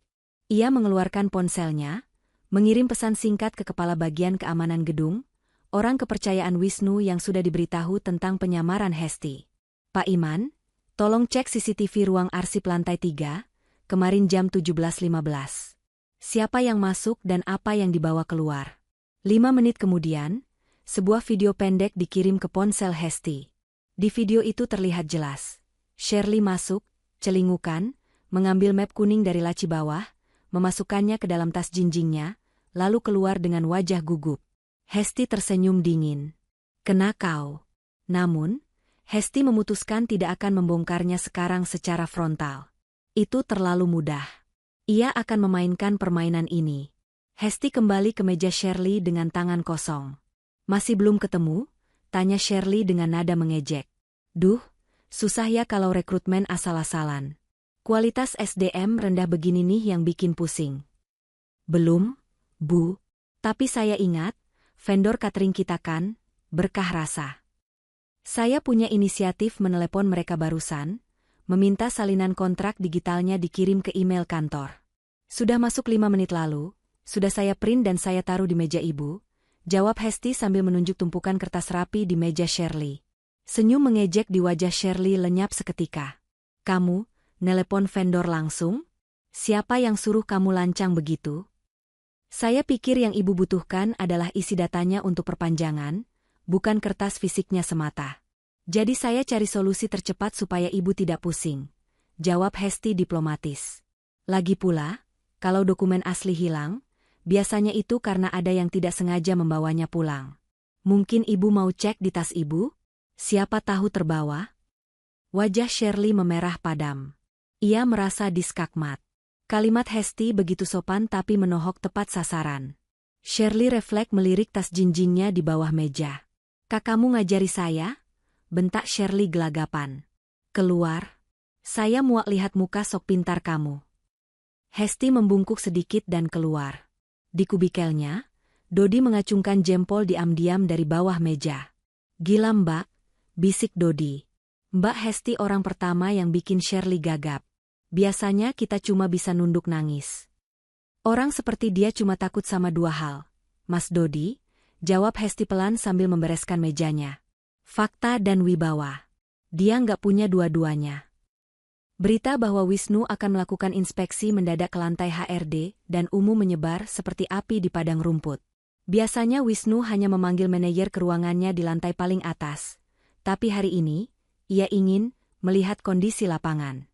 Ia mengeluarkan ponselnya, mengirim pesan singkat ke kepala bagian keamanan gedung, orang kepercayaan Wisnu yang sudah diberitahu tentang penyamaran Hesti. "Pak Iman, tolong cek CCTV ruang arsip lantai 3, kemarin jam 17.15. Siapa yang masuk dan apa yang dibawa keluar." 5 menit kemudian, sebuah video pendek dikirim ke ponsel Hesti. Di video itu terlihat jelas. Shirley masuk, celingukan, mengambil map kuning dari laci bawah, memasukkannya ke dalam tas jinjingnya, lalu keluar dengan wajah gugup. Hesti tersenyum dingin. "Kena kau." Namun, Hesti memutuskan tidak akan membongkarnya sekarang secara frontal. Itu terlalu mudah. Ia akan memainkan permainan ini. Hesti kembali ke meja Shirley dengan tangan kosong. "Masih belum ketemu?" tanya Shirley dengan nada mengejek. "Duh, susah ya kalau rekrutmen asal-asalan. Kualitas SDM rendah begini nih yang bikin pusing." "Belum, Bu. Tapi saya ingat, vendor catering kita kan, Berkah Rasa. Saya punya inisiatif menelepon mereka barusan, meminta salinan kontrak digitalnya dikirim ke email kantor. Sudah masuk 5 menit lalu, sudah saya print dan saya taruh di meja Ibu," jawab Hesti sambil menunjuk tumpukan kertas rapi di meja Shirley. Senyum mengejek di wajah Shirley lenyap seketika. "Kamu, nelepon vendor langsung? Siapa yang suruh kamu lancang begitu?" "Saya pikir yang Ibu butuhkan adalah isi datanya untuk perpanjangan, bukan kertas fisiknya semata. Jadi saya cari solusi tercepat supaya Ibu tidak pusing," jawab Hesti diplomatis. "Lagi pula, kalau dokumen asli hilang, biasanya itu karena ada yang tidak sengaja membawanya pulang. Mungkin Ibu mau cek di tas Ibu? Siapa tahu terbawa?" Wajah Shirley memerah padam. Ia merasa diskakmat. Kalimat Hesti begitu sopan tapi menohok tepat sasaran. Shirley refleks melirik tas jinjingnya di bawah meja. "Kakakmu ngajari saya?" bentak Shirley gelagapan. "Keluar. Saya muak lihat muka sok pintar kamu." Hesti membungkuk sedikit dan keluar. Di kubikelnya, Dodi mengacungkan jempol diam-diam dari bawah meja. Gila Mbak, bisik Dodi. Mbak Hesti orang pertama yang bikin Shirley gagap. Biasanya kita cuma bisa nunduk nangis. Orang seperti dia cuma takut sama dua hal. Mas Dodi, jawab Hesti pelan sambil membereskan mejanya. Fakta dan wibawa. Dia nggak punya dua-duanya. Berita bahwa Wisnu akan melakukan inspeksi mendadak ke lantai HRD dan umum menyebar seperti api di padang rumput. Biasanya Wisnu hanya memanggil manajer ke ruangannya di lantai paling atas. Tapi hari ini, ia ingin melihat kondisi lapangan.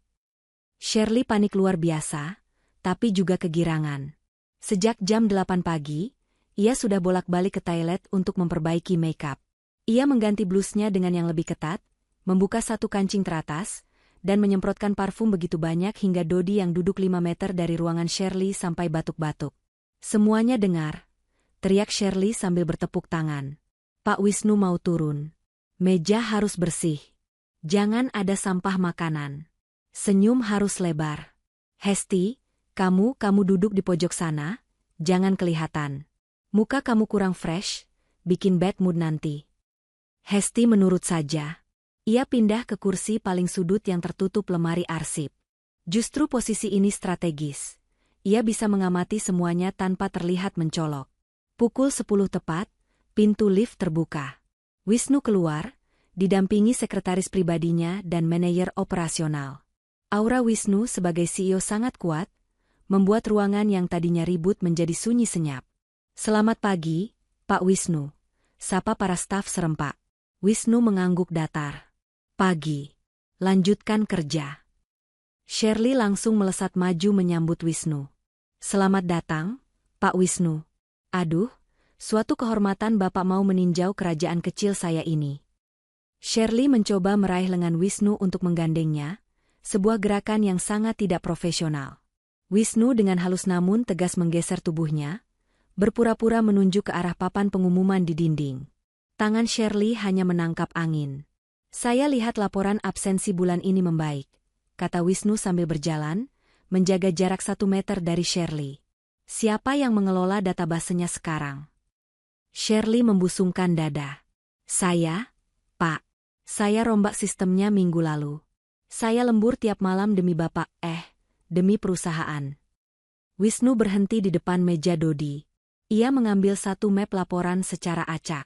Shirley panik luar biasa, tapi juga kegirangan. Sejak jam 8 pagi, ia sudah bolak-balik ke toilet untuk memperbaiki makeup. Ia mengganti blusnya dengan yang lebih ketat, membuka satu kancing teratas, dan menyemprotkan parfum begitu banyak hingga Dodi yang duduk 5 meter dari ruangan Shirley sampai batuk-batuk. Semuanya dengar. Teriak Shirley sambil bertepuk tangan. Pak Wisnu mau turun. Meja harus bersih. Jangan ada sampah makanan. Senyum harus lebar. Hesti, kamu duduk di pojok sana, jangan kelihatan. Muka kamu kurang fresh, bikin bad mood nanti. Hesti menurut saja. Ia pindah ke kursi paling sudut yang tertutup lemari arsip. Justru posisi ini strategis. Ia bisa mengamati semuanya tanpa terlihat mencolok. Pukul 10 tepat, pintu lift terbuka. Wisnu keluar, didampingi sekretaris pribadinya dan manajer operasional. Aura Wisnu sebagai CEO sangat kuat, membuat ruangan yang tadinya ribut menjadi sunyi senyap. Selamat pagi, Pak Wisnu. Sapa para staf serempak. Wisnu mengangguk datar. Pagi. Lanjutkan kerja. Shirley langsung melesat maju menyambut Wisnu. Selamat datang, Pak Wisnu. Aduh, suatu kehormatan Bapak mau meninjau kerajaan kecil saya ini. Shirley mencoba meraih lengan Wisnu untuk menggandengnya, sebuah gerakan yang sangat tidak profesional. Wisnu dengan halus namun tegas menggeser tubuhnya, berpura-pura menunjuk ke arah papan pengumuman di dinding. Tangan Shirley hanya menangkap angin. Saya lihat laporan absensi bulan ini membaik, kata Wisnu sambil berjalan, menjaga jarak 1 meter dari Shirley. Siapa yang mengelola databasenya sekarang? Shirley membusungkan dada. Saya, Pak. Saya rombak sistemnya minggu lalu. Saya lembur tiap malam demi Bapak, demi perusahaan. Wisnu berhenti di depan meja Dodi. Ia mengambil satu map laporan secara acak.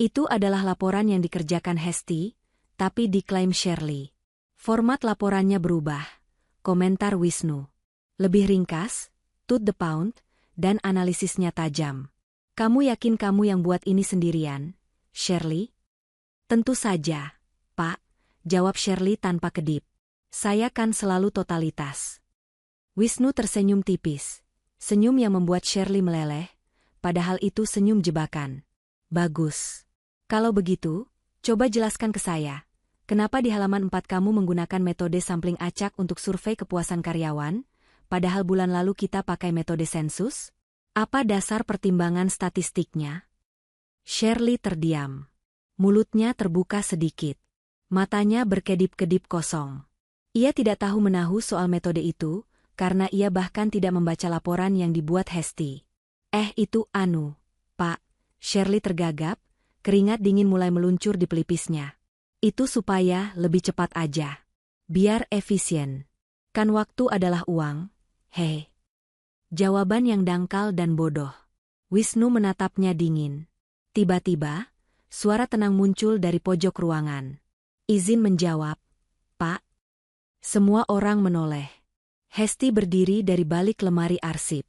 Itu adalah laporan yang dikerjakan Hesti, tapi diklaim Shirley. Format laporannya berubah. Komentar Wisnu. Lebih ringkas, to the point, dan analisisnya tajam. Kamu yakin kamu yang buat ini sendirian, Shirley? Tentu saja, Pak, jawab Shirley tanpa kedip. Saya kan selalu totalitas. Wisnu tersenyum tipis. Senyum yang membuat Shirley meleleh, padahal itu senyum jebakan. Bagus. Kalau begitu, coba jelaskan ke saya. Kenapa di halaman 4 kamu menggunakan metode sampling acak untuk survei kepuasan karyawan, padahal bulan lalu kita pakai metode sensus? Apa dasar pertimbangan statistiknya? Shirley terdiam. Mulutnya terbuka sedikit. Matanya berkedip-kedip kosong. Ia tidak tahu menahu soal metode itu, karena ia bahkan tidak membaca laporan yang dibuat Hesti. Itu Pak. Shirley tergagap, keringat dingin mulai meluncur di pelipisnya. Itu supaya lebih cepat aja. Biar efisien. Kan waktu adalah uang, hei. Jawaban yang dangkal dan bodoh. Wisnu menatapnya dingin. Tiba-tiba, suara tenang muncul dari pojok ruangan. Izin menjawab, Pak. Semua orang menoleh. Hesti berdiri dari balik lemari arsip.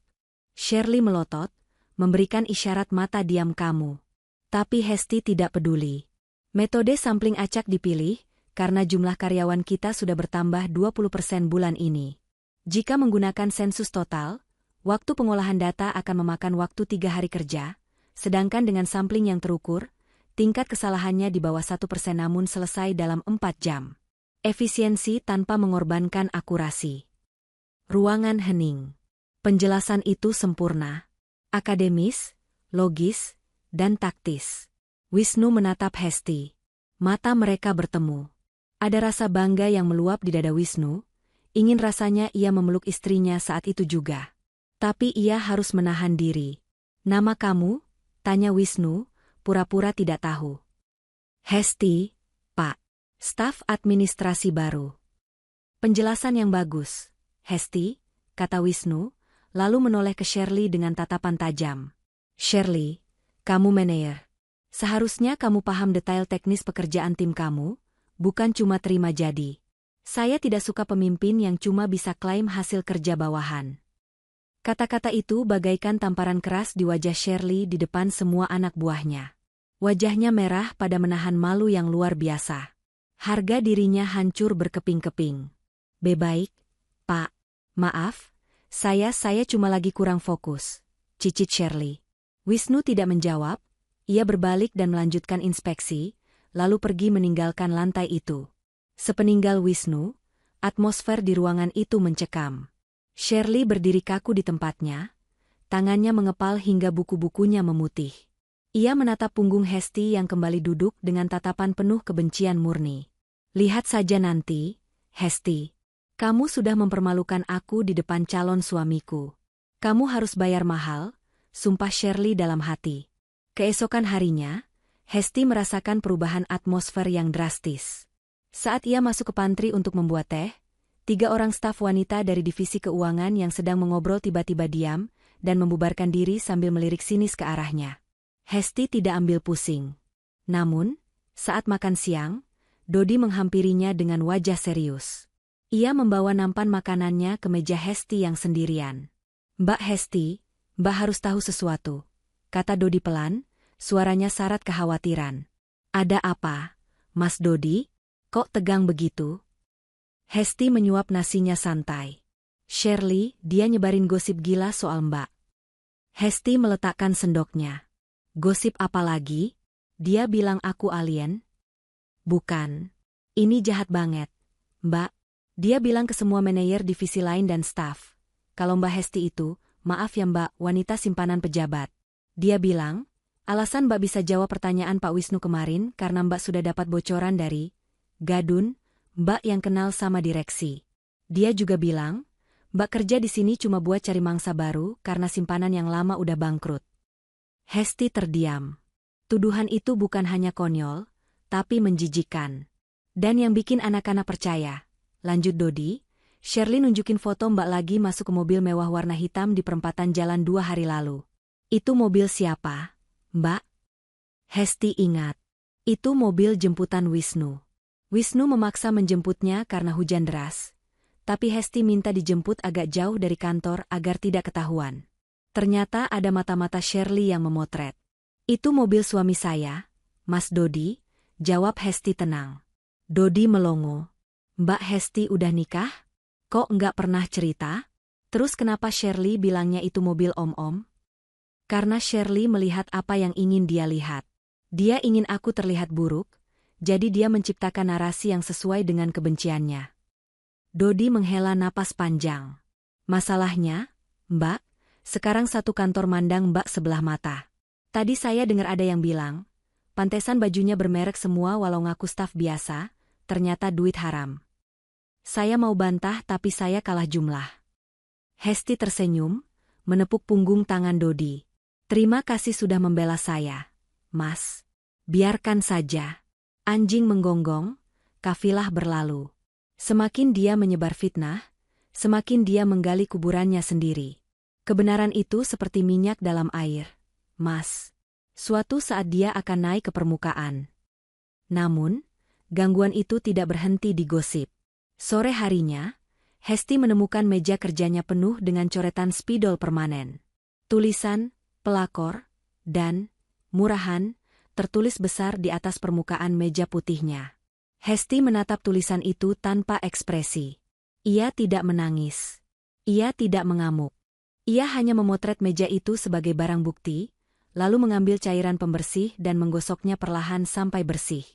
Shirley melotot, memberikan isyarat mata diam kamu. Tapi Hesti tidak peduli. Metode sampling acak dipilih, karena jumlah karyawan kita sudah bertambah 20% bulan ini. Jika menggunakan sensus total, waktu pengolahan data akan memakan waktu 3 hari kerja, sedangkan dengan sampling yang terukur, tingkat kesalahannya di bawah 1% namun selesai dalam 4 jam. Efisiensi tanpa mengorbankan akurasi. Ruangan hening. Penjelasan itu sempurna. Akademis, logis, dan taktis. Wisnu menatap Hesti. Mata mereka bertemu. Ada rasa bangga yang meluap di dada Wisnu, ingin rasanya ia memeluk istrinya saat itu juga. Tapi ia harus menahan diri. Nama kamu, Tanya Wisnu, pura-pura tidak tahu. Hesti, Pak. Staf administrasi baru. Penjelasan yang bagus, Hesti, kata Wisnu, lalu menoleh ke Shirley dengan tatapan tajam. Shirley, kamu manajer. Seharusnya kamu paham detail teknis pekerjaan tim kamu, bukan cuma terima jadi. Saya tidak suka pemimpin yang cuma bisa klaim hasil kerja bawahan. Kata-kata itu bagaikan tamparan keras di wajah Shirley di depan semua anak buahnya. Wajahnya merah pada menahan malu yang luar biasa. Harga dirinya hancur berkeping-keping. Baik, Pak. Maaf, saya cuma lagi kurang fokus, cicit Shirley. Wisnu tidak menjawab, ia berbalik dan melanjutkan inspeksi, lalu pergi meninggalkan lantai itu. Sepeninggal Wisnu, atmosfer di ruangan itu mencekam. Shirley berdiri kaku di tempatnya, tangannya mengepal hingga buku-bukunya memutih. Ia menatap punggung Hesti yang kembali duduk dengan tatapan penuh kebencian murni. Lihat saja nanti, Hesti. Kamu sudah mempermalukan aku di depan calon suamiku. Kamu harus bayar mahal, sumpah Shirley dalam hati. Keesokan harinya, Hesti merasakan perubahan atmosfer yang drastis. Saat ia masuk ke pantry untuk membuat teh, 3 orang staf wanita dari divisi keuangan yang sedang mengobrol tiba-tiba diam dan membubarkan diri sambil melirik sinis ke arahnya. Hesti tidak ambil pusing. Namun, saat makan siang, Dodi menghampirinya dengan wajah serius. Ia membawa nampan makanannya ke meja Hesti yang sendirian. Mbak Hesti, Mbak harus tahu sesuatu, kata Dodi pelan, suaranya syarat kekhawatiran. Ada apa, Mas Dodi? Kok tegang begitu? Hesti menyuap nasinya santai. Shirley, dia nyebarin gosip gila soal Mbak. Hesti meletakkan sendoknya. Gosip apa lagi? Dia bilang aku alien? Bukan. Ini jahat banget, Mbak. Dia bilang ke semua manajer divisi lain dan staf. Kalau Mbak Hesti itu, maaf ya Mbak, wanita simpanan pejabat. Dia bilang, alasan Mbak bisa jawab pertanyaan Pak Wisnu kemarin karena Mbak sudah dapat bocoran dari Gadun, Mbak yang kenal sama direksi. Dia juga bilang, Mbak kerja di sini cuma buat cari mangsa baru karena simpanan yang lama udah bangkrut. Hesti terdiam. Tuduhan itu bukan hanya konyol, tapi menjijikkan. Dan yang bikin anak-anak percaya, lanjut Dodi, Shirley nunjukin foto Mbak lagi masuk ke mobil mewah warna hitam di perempatan jalan 2 hari lalu. Itu mobil siapa, Mbak? Hesti ingat. Itu mobil jemputan Wisnu. Wisnu memaksa menjemputnya karena hujan deras. Tapi Hesti minta dijemput agak jauh dari kantor agar tidak ketahuan. Ternyata ada mata-mata Shirley yang memotret. Itu mobil suami saya, Mas Dodi, jawab Hesti tenang. Dodi melongo. Mbak Hesti udah nikah? Kok enggak pernah cerita? Terus kenapa Shirley bilangnya itu mobil om-om? Karena Shirley melihat apa yang ingin dia lihat. Dia ingin aku terlihat buruk, jadi dia menciptakan narasi yang sesuai dengan kebenciannya. Dodi menghela napas panjang. Masalahnya, Mbak, sekarang satu kantor mandang Mbak sebelah mata. Tadi saya dengar ada yang bilang, pantesan bajunya bermerek semua walau ngaku staf biasa, ternyata duit haram. Saya mau bantah tapi saya kalah jumlah. Hesti tersenyum, menepuk punggung tangan Dodi. Terima kasih sudah membela saya, Mas. Biarkan saja. Anjing menggonggong, kafilah berlalu. Semakin dia menyebar fitnah, semakin dia menggali kuburannya sendiri. Kebenaran itu seperti minyak dalam air, Mas. Suatu saat dia akan naik ke permukaan. Namun, gangguan itu tidak berhenti di gosip. Sore harinya, Hesti menemukan meja kerjanya penuh dengan coretan spidol permanen. Tulisan, pelakor, dan murahan, tertulis besar di atas permukaan meja putihnya. Hesti menatap tulisan itu tanpa ekspresi. Ia tidak menangis. Ia tidak mengamuk. Ia hanya memotret meja itu sebagai barang bukti, lalu mengambil cairan pembersih dan menggosoknya perlahan sampai bersih.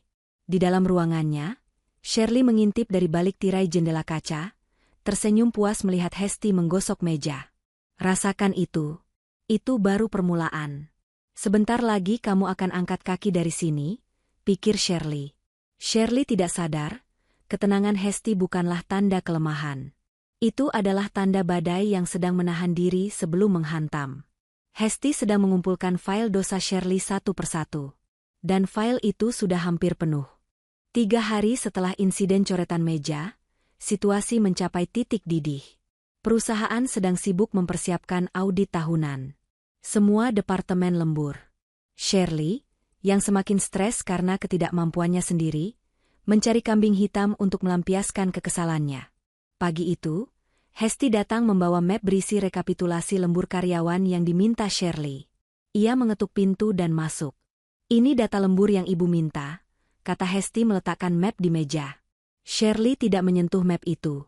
Di dalam ruangannya, Shirley mengintip dari balik tirai jendela kaca, tersenyum puas melihat Hesti menggosok meja. Rasakan itu. Itu baru permulaan. Sebentar lagi kamu akan angkat kaki dari sini, pikir Shirley. Shirley tidak sadar, ketenangan Hesti bukanlah tanda kelemahan. Itu adalah tanda badai yang sedang menahan diri sebelum menghantam. Hesti sedang mengumpulkan file dosa Shirley satu persatu. Dan file itu sudah hampir penuh. 3 hari setelah insiden coretan meja, situasi mencapai titik didih. Perusahaan sedang sibuk mempersiapkan audit tahunan. Semua departemen lembur. Shirley, yang semakin stres karena ketidakmampuannya sendiri, mencari kambing hitam untuk melampiaskan kekesalannya. Pagi itu, Hesti datang membawa map berisi rekapitulasi lembur karyawan yang diminta Shirley. Ia mengetuk pintu dan masuk. "Ini data lembur yang ibu minta," kata Hesti meletakkan map di meja. Shirley tidak menyentuh map itu.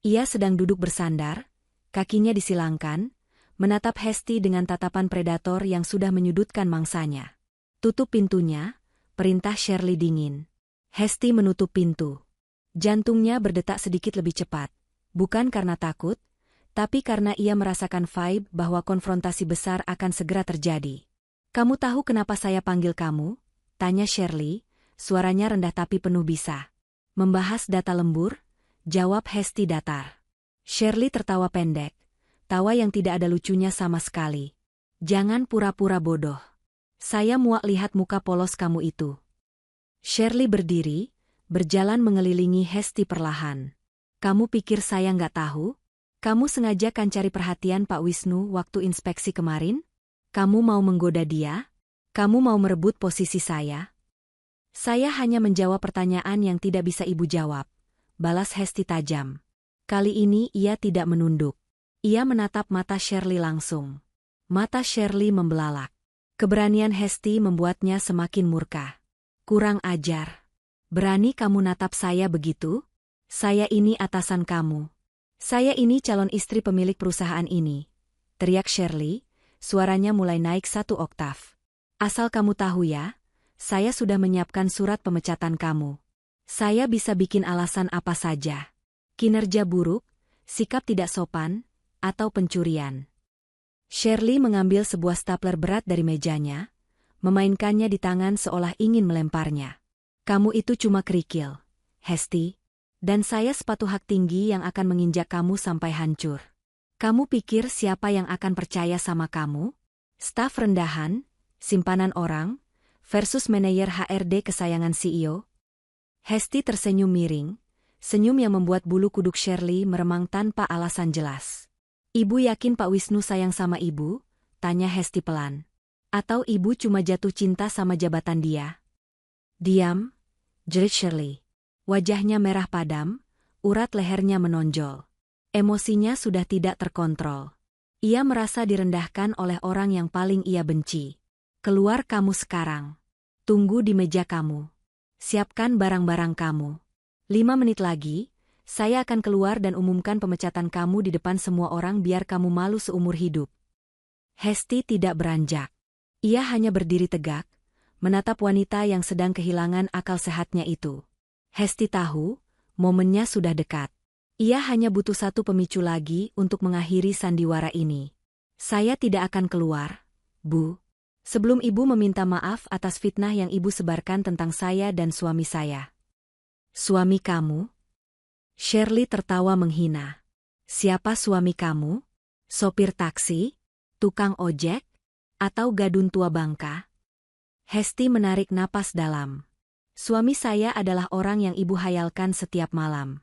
Ia sedang duduk bersandar, kakinya disilangkan, menatap Hesti dengan tatapan predator yang sudah menyudutkan mangsanya. "Tutup pintunya," perintah Shirley dingin. Hesti menutup pintu. Jantungnya berdetak sedikit lebih cepat. Bukan karena takut, tapi karena ia merasakan vibe bahwa konfrontasi besar akan segera terjadi. "Kamu tahu kenapa saya panggil kamu?" tanya Shirley, suaranya rendah tapi penuh bisa. "Membahas data lembur?" jawab Hesti datar. Shirley tertawa pendek, tawa yang tidak ada lucunya sama sekali. "Jangan pura-pura bodoh. Saya muak lihat muka polos kamu itu." Shirley berdiri, berjalan mengelilingi Hesti perlahan. "Kamu pikir saya nggak tahu? Kamu sengaja kan cari perhatian Pak Wisnu waktu inspeksi kemarin? Kamu mau menggoda dia? Kamu mau merebut posisi saya?" "Saya hanya menjawab pertanyaan yang tidak bisa ibu jawab," balas Hesti tajam. Kali ini ia tidak menunduk. Ia menatap mata Shirley langsung. Mata Shirley membelalak. Keberanian Hesti membuatnya semakin murka. "Kurang ajar. Berani kamu natap saya begitu? Saya ini atasan kamu. Saya ini calon istri pemilik perusahaan ini," teriak Shirley, suaranya mulai naik 1 oktav. "Asal kamu tahu ya, saya sudah menyiapkan surat pemecatan kamu. Saya bisa bikin alasan apa saja. Kinerja buruk, sikap tidak sopan, atau pencurian." Shirley mengambil sebuah stapler berat dari mejanya, memainkannya di tangan seolah ingin melemparnya. "Kamu itu cuma kerikil, Hesti. Dan saya sepatu hak tinggi yang akan menginjak kamu sampai hancur. Kamu pikir siapa yang akan percaya sama kamu? Staf rendahan, simpanan orang, versus manajer HRD kesayangan CEO?" Hesti tersenyum miring, senyum yang membuat bulu kuduk Shirley meremang tanpa alasan jelas. "Ibu yakin Pak Wisnu sayang sama ibu?" tanya Hesti pelan. "Atau ibu cuma jatuh cinta sama jabatan dia?" "Diam," jerit Shirley. Wajahnya merah padam, urat lehernya menonjol. Emosinya sudah tidak terkontrol. Ia merasa direndahkan oleh orang yang paling ia benci. "Keluar kamu sekarang. Tunggu di meja kamu. Siapkan barang-barang kamu. 5 menit lagi, saya akan keluar dan umumkan pemecatan kamu di depan semua orang biar kamu malu seumur hidup." Hesti tidak beranjak. Ia hanya berdiri tegak, menatap wanita yang sedang kehilangan akal sehatnya itu. Hesti tahu, momennya sudah dekat. Ia hanya butuh 1 pemicu lagi untuk mengakhiri sandiwara ini. "Saya tidak akan keluar, Bu. Sebelum ibu meminta maaf atas fitnah yang ibu sebarkan tentang saya dan suami saya." "Suami kamu?" Shirley tertawa menghina. "Siapa suami kamu? Sopir taksi? Tukang ojek? Atau gadun tua bangka?" Hesti menarik napas dalam. "Suami saya adalah orang yang ibu hayalkan setiap malam."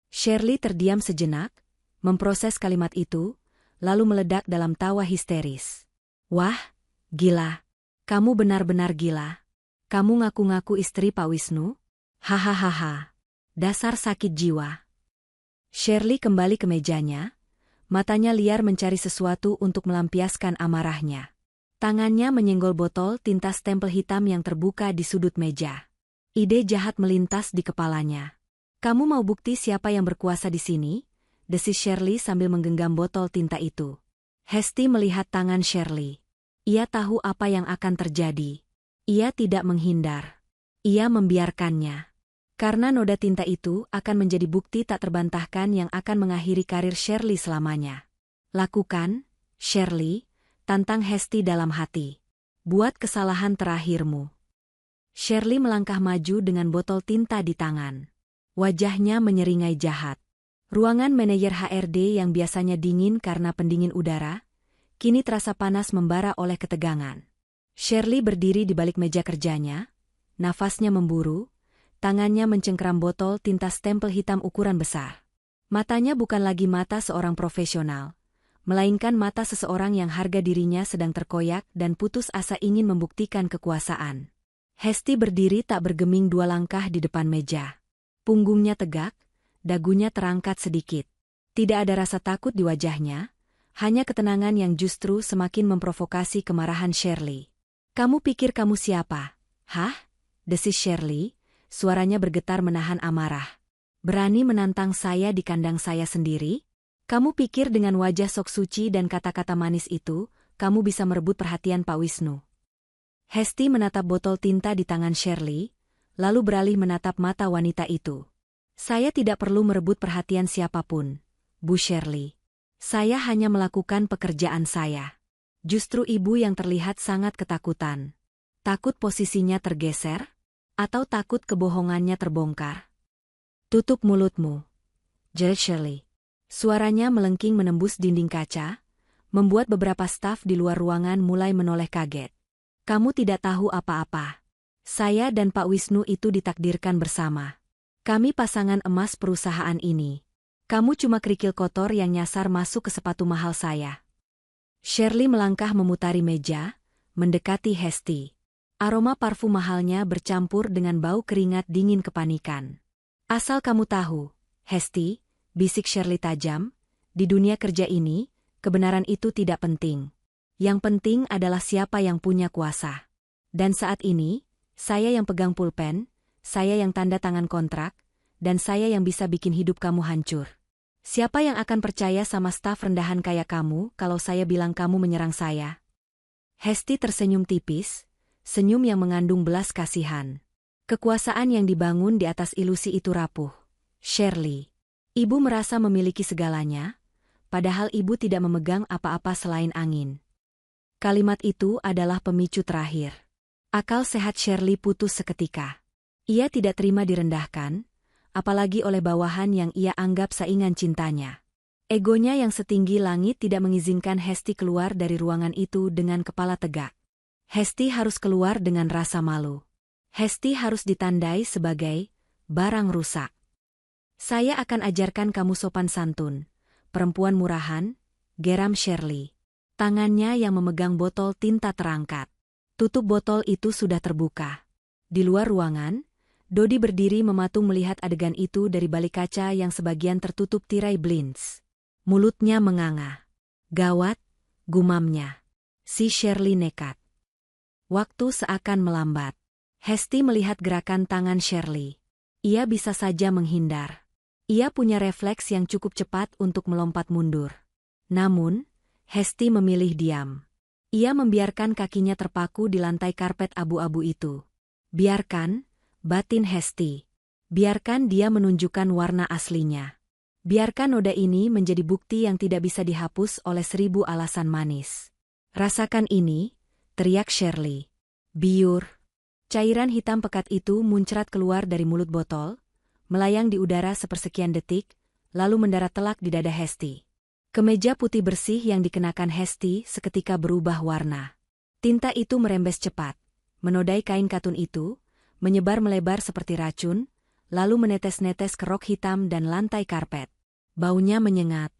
Shirley terdiam sejenak, memproses kalimat itu, lalu meledak dalam tawa histeris. "Wah, gila. Kamu benar-benar gila. Kamu ngaku-ngaku istri Pak Wisnu? Hahaha. Dasar sakit jiwa." Shirley kembali ke mejanya, matanya liar mencari sesuatu untuk melampiaskan amarahnya. Tangannya menyenggol botol tinta stempel hitam yang terbuka di sudut meja. Ide jahat melintas di kepalanya. "Kamu mau bukti siapa yang berkuasa di sini?" desis Shirley sambil menggenggam botol tinta itu. Hesti melihat tangan Shirley. Ia tahu apa yang akan terjadi. Ia tidak menghindar. Ia membiarkannya. Karena noda tinta itu akan menjadi bukti tak terbantahkan yang akan mengakhiri karir Shirley selamanya. "Lakukan, Shirley," tantang Hesti dalam hati. "Buat kesalahan terakhirmu." Shirley melangkah maju dengan botol tinta di tangan. Wajahnya menyeringai jahat. Ruangan manajer HRD yang biasanya dingin karena pendingin udara, kini terasa panas membara oleh ketegangan. Shirley berdiri di balik meja kerjanya, nafasnya memburu, tangannya mencengkeram botol tinta stempel hitam ukuran besar. Matanya bukan lagi mata seorang profesional, melainkan mata seseorang yang harga dirinya sedang terkoyak dan putus asa ingin membuktikan kekuasaan. Hesti berdiri tak bergeming 2 langkah di depan meja. Punggungnya tegak, dagunya terangkat sedikit. Tidak ada rasa takut di wajahnya, hanya ketenangan yang justru semakin memprovokasi kemarahan Shirley. "Kamu pikir kamu siapa? Hah?" desis Shirley, suaranya bergetar menahan amarah. "Berani menantang saya di kandang saya sendiri? Kamu pikir dengan wajah sok suci dan kata-kata manis itu, kamu bisa merebut perhatian Pak Wisnu?" Hesti menatap botol tinta di tangan Shirley, lalu beralih menatap mata wanita itu. "Saya tidak perlu merebut perhatian siapapun, Bu Shirley. Saya hanya melakukan pekerjaan saya." Justru ibu yang terlihat sangat ketakutan. Takut posisinya tergeser? Atau takut kebohongannya terbongkar? "Tutup mulutmu," jerit Shirley. Suaranya melengking menembus dinding kaca, membuat beberapa staf di luar ruangan mulai menoleh kaget. "Kamu tidak tahu apa-apa. Saya dan Pak Wisnu itu ditakdirkan bersama. Kami pasangan emas perusahaan ini. Kamu cuma kerikil kotor yang nyasar masuk ke sepatu mahal saya." Shirley melangkah memutari meja, mendekati Hesti. Aroma parfum mahalnya bercampur dengan bau keringat dingin kepanikan. "Asal kamu tahu, Hesti," bisik Shirley tajam, "di dunia kerja ini, kebenaran itu tidak penting. Yang penting adalah siapa yang punya kuasa. Dan saat ini, saya yang pegang pulpen, saya yang tanda tangan kontrak, dan saya yang bisa bikin hidup kamu hancur. Siapa yang akan percaya sama staf rendahan kayak kamu kalau saya bilang kamu menyerang saya?" Hesti tersenyum tipis, senyum yang mengandung belas kasihan. Kekuasaan yang dibangun di atas ilusi itu rapuh. "Shirley, ibu merasa memiliki segalanya, padahal ibu tidak memegang apa-apa selain angin." Kalimat itu adalah pemicu terakhir. Akal sehat Shirley putus seketika. Ia tidak terima direndahkan, apalagi oleh bawahan yang ia anggap saingan cintanya. Egonya yang setinggi langit tidak mengizinkan Hesti keluar dari ruangan itu dengan kepala tegak. Hesti harus keluar dengan rasa malu. Hesti harus ditandai sebagai barang rusak. "Saya akan ajarkan kamu sopan santun, perempuan murahan," geram Shirley. Tangannya yang memegang botol tinta terangkat. Tutup botol itu sudah terbuka. Di luar ruangan, Dodi berdiri mematung melihat adegan itu dari balik kaca yang sebagian tertutup tirai blinds. Mulutnya menganga. "Gawat," gumamnya. Si Shirley nekat. Waktu seakan melambat. Hesti melihat gerakan tangan Shirley. Ia bisa saja menghindar. Ia punya refleks yang cukup cepat untuk melompat mundur. Namun, Hesti memilih diam. Ia membiarkan kakinya terpaku di lantai karpet abu-abu itu. "Biarkan," batin Hesti. "Biarkan dia menunjukkan warna aslinya. Biarkan noda ini menjadi bukti yang tidak bisa dihapus oleh 1000 alasan manis." "Rasakan ini," teriak Shirley. Biur. Cairan hitam pekat itu muncrat keluar dari mulut botol, melayang di udara sepersekian detik, lalu mendarat telak di dada Hesti. Kemeja putih bersih yang dikenakan Hesti seketika berubah warna. Tinta itu merembes cepat, menodai kain katun itu, menyebar melebar seperti racun, lalu menetes-netes ke rok hitam dan lantai karpet. Baunya menyengat.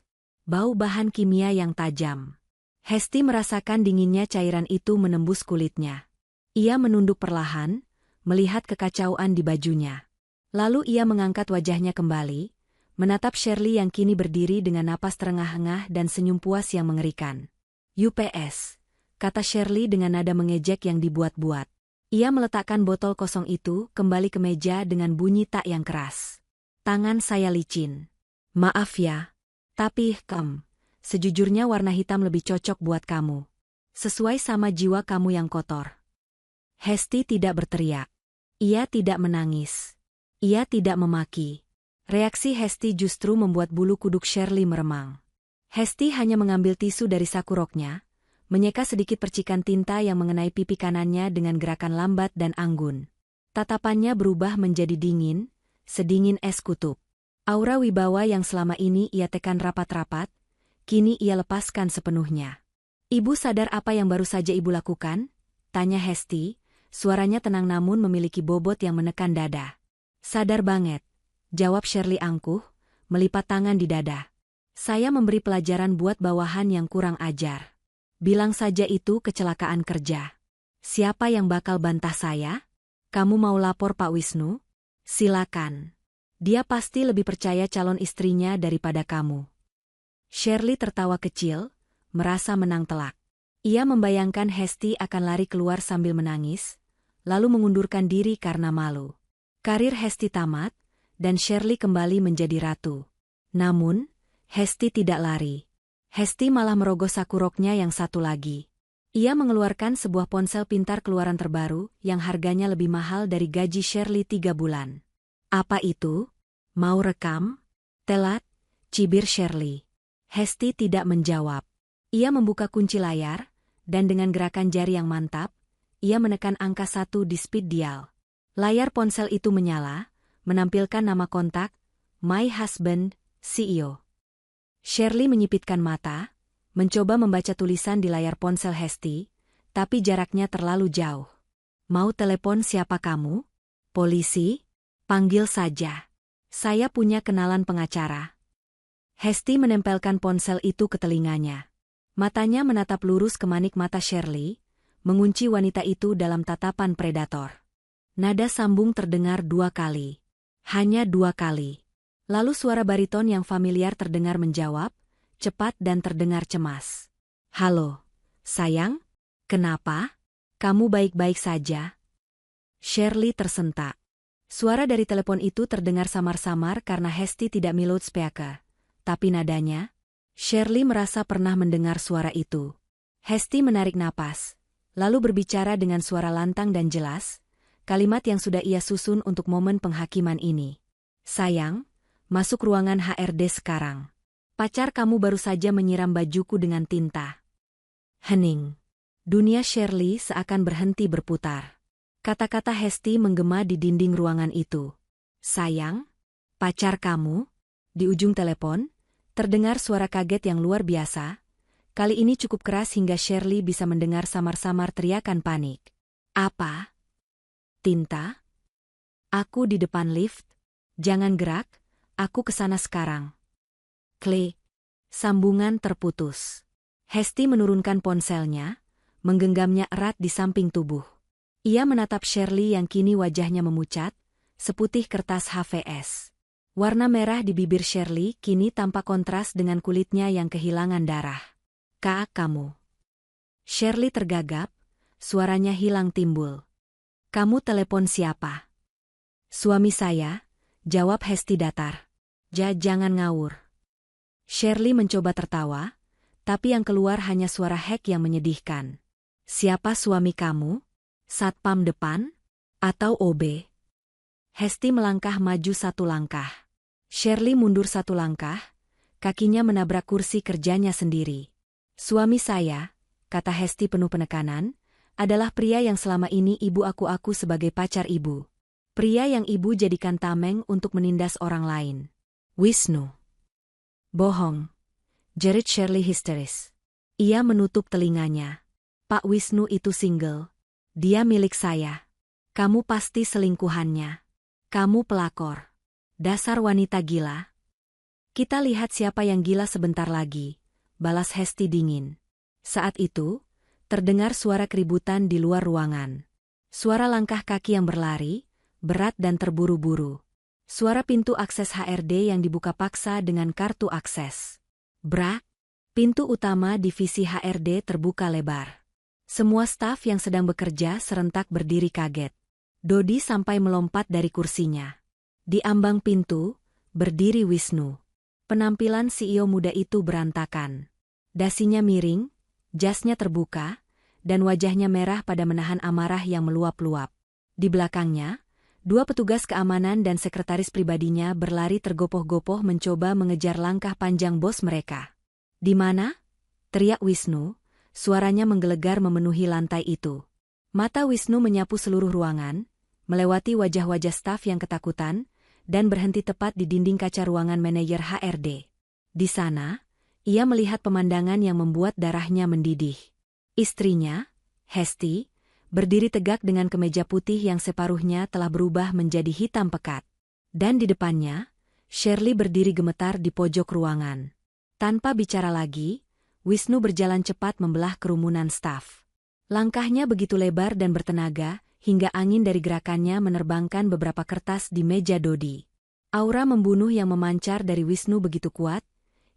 Bau bahan kimia yang tajam. Hesti merasakan dinginnya cairan itu menembus kulitnya. Ia menunduk perlahan, melihat kekacauan di bajunya. Lalu ia mengangkat wajahnya kembali, menatap Shirley yang kini berdiri dengan napas terengah-engah dan senyum puas yang mengerikan. "UPS," kata Shirley dengan nada mengejek yang dibuat-buat. Ia meletakkan botol kosong itu kembali ke meja dengan bunyi tak yang keras. "Tangan saya licin. Maaf ya. Tapi, sejujurnya warna hitam lebih cocok buat kamu. Sesuai sama jiwa kamu yang kotor." Hesti tidak berteriak. Ia tidak menangis. Ia tidak memaki. Reaksi Hesti justru membuat bulu kuduk Shirley meremang. Hesti hanya mengambil tisu dari saku roknya, menyeka sedikit percikan tinta yang mengenai pipi kanannya dengan gerakan lambat dan anggun. Tatapannya berubah menjadi dingin, sedingin es kutub. Aura wibawa yang selama ini ia tekan rapat-rapat, kini ia lepaskan sepenuhnya. Ibu sadar apa yang baru saja ibu lakukan? Tanya Hesti, suaranya tenang namun memiliki bobot yang menekan dada. Sadar banget, jawab Shirley angkuh, melipat tangan di dada. Saya memberi pelajaran buat bawahan yang kurang ajar. Bilang saja itu kecelakaan kerja. Siapa yang bakal bantah saya? Kamu mau lapor Pak Wisnu? Silakan. Dia pasti lebih percaya calon istrinya daripada kamu. Shirley tertawa kecil, merasa menang telak. Ia membayangkan Hesti akan lari keluar sambil menangis, lalu mengundurkan diri karena malu. Karir Hesti tamat, dan Shirley kembali menjadi ratu. Namun, Hesti tidak lari. Hesti malah merogoh saku roknya yang satu lagi. Ia mengeluarkan sebuah ponsel pintar keluaran terbaru yang harganya lebih mahal dari gaji Shirley 3 bulan. Apa itu? Mau rekam? Telat, cibir Shirley. Hesti tidak menjawab. Ia membuka kunci layar, dan dengan gerakan jari yang mantap, ia menekan angka 1 di speed dial. Layar ponsel itu menyala, menampilkan nama kontak, My Husband, CEO. Shirley menyipitkan mata, mencoba membaca tulisan di layar ponsel Hesti, tapi jaraknya terlalu jauh. Mau telepon siapa kamu? Polisi? Panggil saja. Saya punya kenalan pengacara. Hesti menempelkan ponsel itu ke telinganya. Matanya menatap lurus ke manik mata Shirley, mengunci wanita itu dalam tatapan predator. Nada sambung terdengar 2 kali. Hanya 2 kali. Lalu suara bariton yang familiar terdengar menjawab, cepat dan terdengar cemas. Halo, sayang? Kenapa? Kamu baik-baik saja? Shirley tersentak. Suara dari telepon itu terdengar samar-samar karena Hesti tidak loudspeaker. Tapi nadanya, Shirley merasa pernah mendengar suara itu. Hesti menarik napas, lalu berbicara dengan suara lantang dan jelas, kalimat yang sudah ia susun untuk momen penghakiman ini. Sayang, masuk ruangan HRD sekarang. Pacar kamu baru saja menyiram bajuku dengan tinta. Hening. Dunia Shirley seakan berhenti berputar. Kata-kata Hesti menggema di dinding ruangan itu. Sayang, pacar kamu? Di ujung telepon, terdengar suara kaget yang luar biasa. Kali ini cukup keras hingga Shirley bisa mendengar samar-samar teriakan panik. Apa? Tinta? Aku di depan lift. Jangan gerak, aku kesana sekarang. Klik. Sambungan terputus. Hesti menurunkan ponselnya, menggenggamnya erat di samping tubuh. Ia menatap Shirley yang kini wajahnya memucat, seputih kertas HVS. Warna merah di bibir Shirley kini tampak kontras dengan kulitnya yang kehilangan darah. Kak, kamu. Shirley tergagap, suaranya hilang timbul. Kamu telepon siapa? Suami saya, jawab Hesti datar. Jangan ngawur. Shirley mencoba tertawa, tapi yang keluar hanya suara hek yang menyedihkan. Siapa suami kamu? Satpam depan? Atau OB? Hesti melangkah maju 1 langkah. Shirley mundur 1 langkah, kakinya menabrak kursi kerjanya sendiri. Suami saya, kata Hesti penuh penekanan, adalah pria yang selama ini ibu aku sebagai pacar ibu. Pria yang ibu jadikan tameng untuk menindas orang lain. Wisnu. Bohong. Jerit Shirley histeris. Ia menutup telinganya. Pak Wisnu itu single. Dia milik saya. Kamu pasti selingkuhannya. Kamu pelakor. Dasar wanita gila. Kita lihat siapa yang gila sebentar lagi, balas Hesti dingin. Saat itu, terdengar suara keributan di luar ruangan. Suara langkah kaki yang berlari, berat dan terburu-buru. Suara pintu akses HRD yang dibuka paksa dengan kartu akses. Brak! Pintu utama divisi HRD terbuka lebar. Semua staf yang sedang bekerja serentak berdiri kaget. Dodi sampai melompat dari kursinya. Di ambang pintu, berdiri Wisnu. Penampilan CEO muda itu berantakan. Dasinya miring, jasnya terbuka, dan wajahnya merah pada menahan amarah yang meluap-luap. Di belakangnya, 2 petugas keamanan dan sekretaris pribadinya berlari tergopoh-gopoh mencoba mengejar langkah panjang bos mereka. Di mana? Teriak Wisnu, suaranya menggelegar memenuhi lantai itu. Mata Wisnu menyapu seluruh ruangan, melewati wajah-wajah staf yang ketakutan, dan berhenti tepat di dinding kaca ruangan manajer HRD. Di sana, Ia melihat pemandangan yang membuat darahnya mendidih. Istrinya, Hesti, berdiri tegak dengan kemeja putih yang separuhnya telah berubah menjadi hitam pekat. Dan di depannya, Shirley berdiri gemetar di pojok ruangan. Tanpa bicara lagi, Wisnu berjalan cepat membelah kerumunan staf. Langkahnya begitu lebar dan bertenaga, hingga angin dari gerakannya menerbangkan beberapa kertas di meja Dodi. Aura membunuh yang memancar dari Wisnu begitu kuat,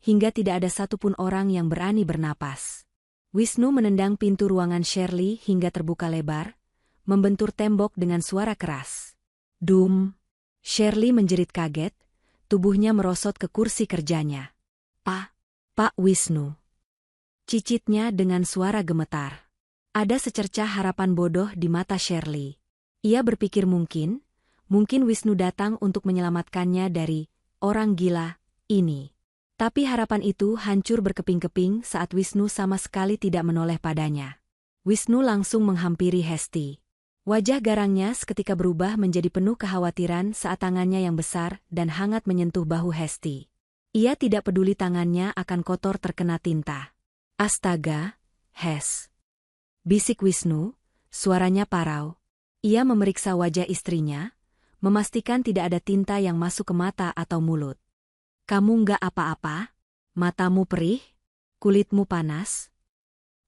hingga tidak ada satupun orang yang berani bernapas. Wisnu menendang pintu ruangan Shirley hingga terbuka lebar, membentur tembok dengan suara keras. Dum! Shirley menjerit kaget, tubuhnya merosot ke kursi kerjanya. Pak Wisnu. Cicitnya dengan suara gemetar. Ada secercah harapan bodoh di mata Shirley. Ia berpikir mungkin Wisnu datang untuk menyelamatkannya dari orang gila ini. Tapi harapan itu hancur berkeping-keping saat Wisnu sama sekali tidak menoleh padanya. Wisnu langsung menghampiri Hesti. Wajah garangnya seketika berubah menjadi penuh kekhawatiran saat tangannya yang besar dan hangat menyentuh bahu Hesti. Ia tidak peduli tangannya akan kotor terkena tinta. Astaga, Hes. Bisik Wisnu, suaranya parau. Ia memeriksa wajah istrinya, memastikan tidak ada tinta yang masuk ke mata atau mulut. Kamu nggak apa-apa? Matamu perih? Kulitmu panas?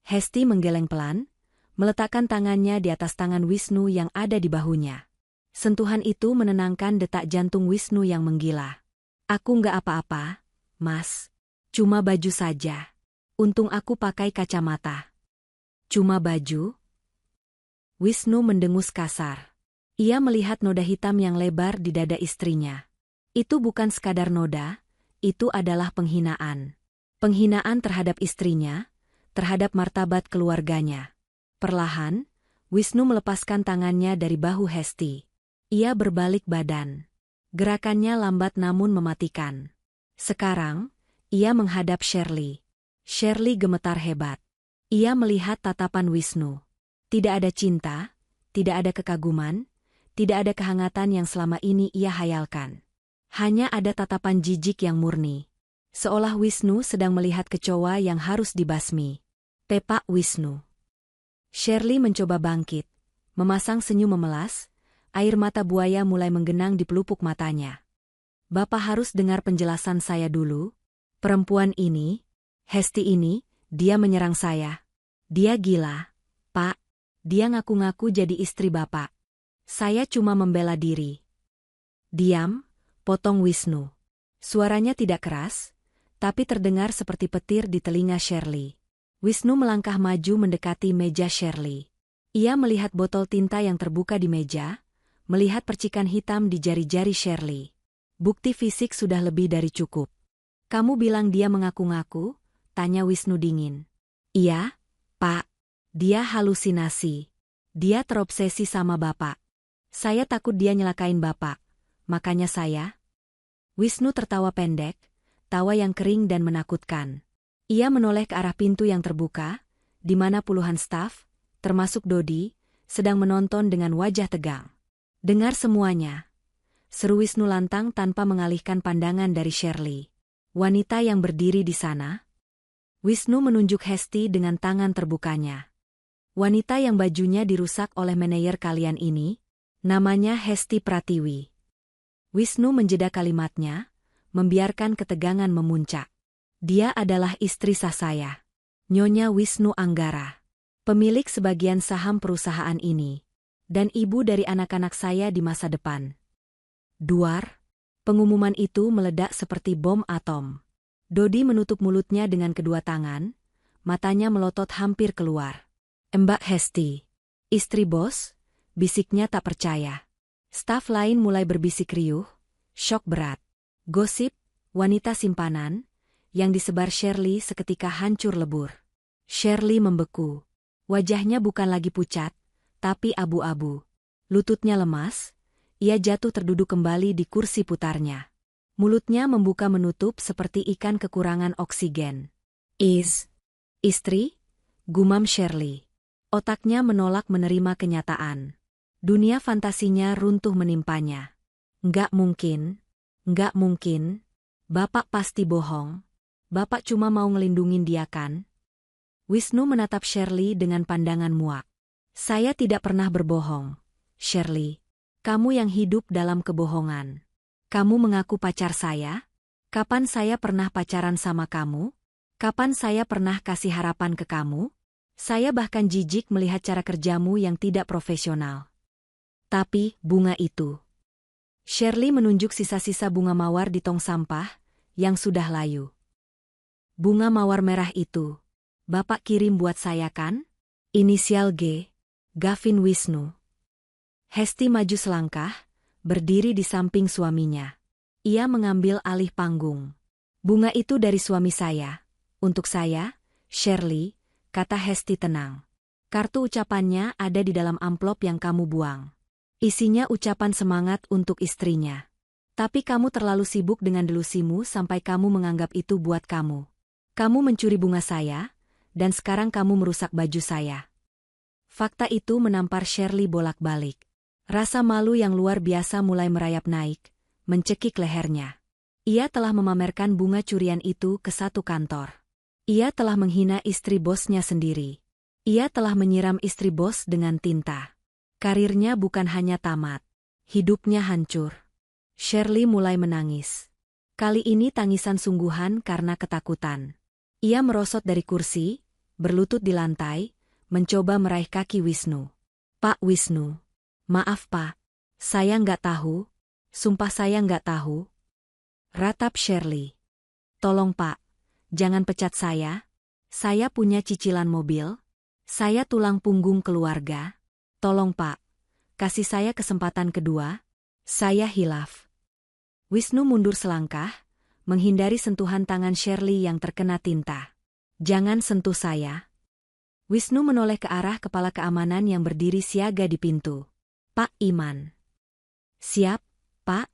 Hesti menggeleng pelan, meletakkan tangannya di atas tangan Wisnu yang ada di bahunya. Sentuhan itu menenangkan detak jantung Wisnu yang menggila. Aku nggak apa-apa, Mas. Cuma baju saja. Untung aku pakai kacamata. Cuma baju? Wisnu mendengus kasar. Ia melihat noda hitam yang lebar di dada istrinya. Itu bukan sekadar noda, itu adalah penghinaan. Penghinaan terhadap istrinya, terhadap martabat keluarganya. Perlahan, Wisnu melepaskan tangannya dari bahu Hesti. Ia berbalik badan. Gerakannya lambat namun mematikan. Sekarang, ia menghadap Shirley. Shirley gemetar hebat. Ia melihat tatapan Wisnu. Tidak ada cinta, tidak ada kekaguman, tidak ada kehangatan yang selama ini ia hayalkan. Hanya ada tatapan jijik yang murni. Seolah Wisnu sedang melihat kecoa yang harus dibasmi. Pak Wisnu. Shirley mencoba bangkit, memasang senyum memelas, air mata buaya mulai menggenang di pelupuk matanya. Bapak harus dengar penjelasan saya dulu. Perempuan ini, Hesti ini, dia menyerang saya. Dia gila, Pak. Dia ngaku-ngaku jadi istri Bapak. Saya cuma membela diri. Diam. Potong Wisnu. Suaranya tidak keras, tapi terdengar seperti petir di telinga Shirley. Wisnu melangkah maju mendekati meja Shirley. Ia melihat botol tinta yang terbuka di meja, melihat percikan hitam di jari-jari Shirley. Bukti fisik sudah lebih dari cukup. Kamu bilang dia mengaku-ngaku? Tanya Wisnu dingin. Iya, Pak. Dia halusinasi. Dia terobsesi sama Bapak. Saya takut dia nyelakain Bapak. Makanya saya. Wisnu tertawa pendek, tawa yang kering dan menakutkan. Ia menoleh ke arah pintu yang terbuka, di mana puluhan staf, termasuk Dodi, sedang menonton dengan wajah tegang. Dengar semuanya. Seru Wisnu lantang tanpa mengalihkan pandangan dari Shirley. Wanita yang berdiri di sana. Wisnu menunjuk Hesti dengan tangan terbukanya. Wanita yang bajunya dirusak oleh manajer kalian ini, namanya Hesti Pratiwi. Wisnu menjeda kalimatnya, membiarkan ketegangan memuncak. Dia adalah istri sah saya. Nyonya Wisnu Anggara. Pemilik sebagian saham perusahaan ini. Dan ibu dari anak-anak saya di masa depan. Duar. Pengumuman itu meledak seperti bom atom. Dodi menutup mulutnya dengan kedua tangan, matanya melotot hampir keluar. Mbak Hesti. Istri bos? Bisiknya tak percaya. Staf lain mulai berbisik riuh, syok berat. Gosip, wanita simpanan, yang disebar Shirley seketika hancur lebur. Shirley membeku. Wajahnya bukan lagi pucat, tapi abu-abu. Lututnya lemas, ia jatuh terduduk kembali di kursi putarnya. Mulutnya membuka menutup seperti ikan kekurangan oksigen. Istri? Gumam Shirley. Otaknya menolak menerima kenyataan. Dunia fantasinya runtuh menimpanya. Nggak mungkin. Bapak pasti bohong. Bapak cuma mau ngelindungin dia kan? Wisnu menatap Shirley dengan pandangan muak. Saya tidak pernah berbohong, Shirley. Kamu yang hidup dalam kebohongan. Kamu mengaku pacar saya? Kapan saya pernah pacaran sama kamu? Kapan saya pernah kasih harapan ke kamu? Saya bahkan jijik melihat cara kerjamu yang tidak profesional. Tapi, bunga itu. Shirley menunjuk sisa-sisa bunga mawar di tong sampah, yang sudah layu. Bunga mawar merah itu. Bapak kirim buat saya kan? Inisial G. Gavin Wisnu. Hesti maju selangkah, berdiri di samping suaminya. Ia mengambil alih panggung. Bunga itu dari suami saya. Untuk saya, Shirley, kata Hesti tenang. Kartu ucapannya ada di dalam amplop yang kamu buang. Isinya ucapan semangat untuk istrinya. Tapi kamu terlalu sibuk dengan delusimu sampai kamu menganggap itu buat kamu. Kamu mencuri bunga saya, dan sekarang kamu merusak baju saya. Fakta itu menampar Shirley bolak-balik. Rasa malu yang luar biasa mulai merayap naik, mencekik lehernya. Ia telah memamerkan bunga curian itu ke satu kantor. Ia telah menghina istri bosnya sendiri. Ia telah menyiram istri bos dengan tinta. Karirnya bukan hanya tamat, hidupnya hancur. Shirley mulai menangis. Kali ini tangisan sungguhan karena ketakutan. Ia merosot dari kursi, berlutut di lantai, mencoba meraih kaki Wisnu. Pak Wisnu. Maaf Pak, saya nggak tahu, sumpah saya nggak tahu. Ratap Shirley. Tolong Pak, jangan pecat saya punya cicilan mobil, saya tulang punggung keluarga. Tolong Pak, kasih saya kesempatan kedua, saya hilaf. Wisnu mundur selangkah, menghindari sentuhan tangan Shirley yang terkena tinta. Jangan sentuh saya. Wisnu menoleh ke arah kepala keamanan yang berdiri siaga di pintu. Pak Iman. Siap, Pak,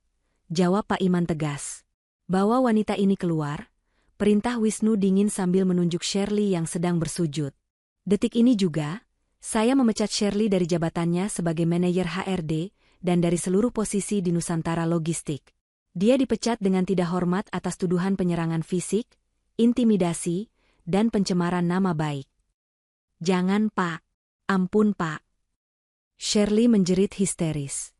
jawab Pak Iman tegas. Bawa wanita ini keluar, perintah Wisnu dingin sambil menunjuk Shirley yang sedang bersujud. Detik ini juga, saya memecat Shirley dari jabatannya sebagai manajer HRD dan dari seluruh posisi di Nusantara Logistik. Dia dipecat dengan tidak hormat atas tuduhan penyerangan fisik, intimidasi, dan pencemaran nama baik. Jangan Pak, ampun Pak. Shirley menjerit histeris.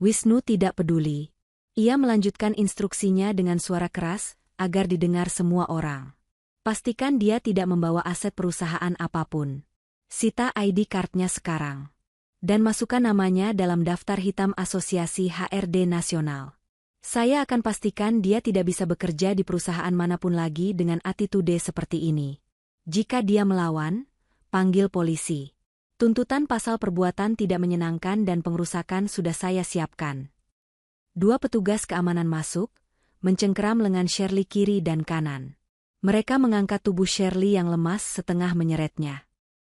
Wisnu tidak peduli. Ia melanjutkan instruksinya dengan suara keras, agar didengar semua orang. Pastikan dia tidak membawa aset perusahaan apapun. Sita ID card-nya sekarang. Dan masukkan namanya dalam daftar hitam Asosiasi HRD Nasional. Saya akan pastikan dia tidak bisa bekerja di perusahaan manapun lagi dengan attitude seperti ini. Jika dia melawan, panggil polisi. Tuntutan pasal perbuatan tidak menyenangkan dan pengerusakan sudah saya siapkan. Dua petugas keamanan masuk, mencengkeram lengan Shirley kiri dan kanan. Mereka mengangkat tubuh Shirley yang lemas setengah menyeretnya.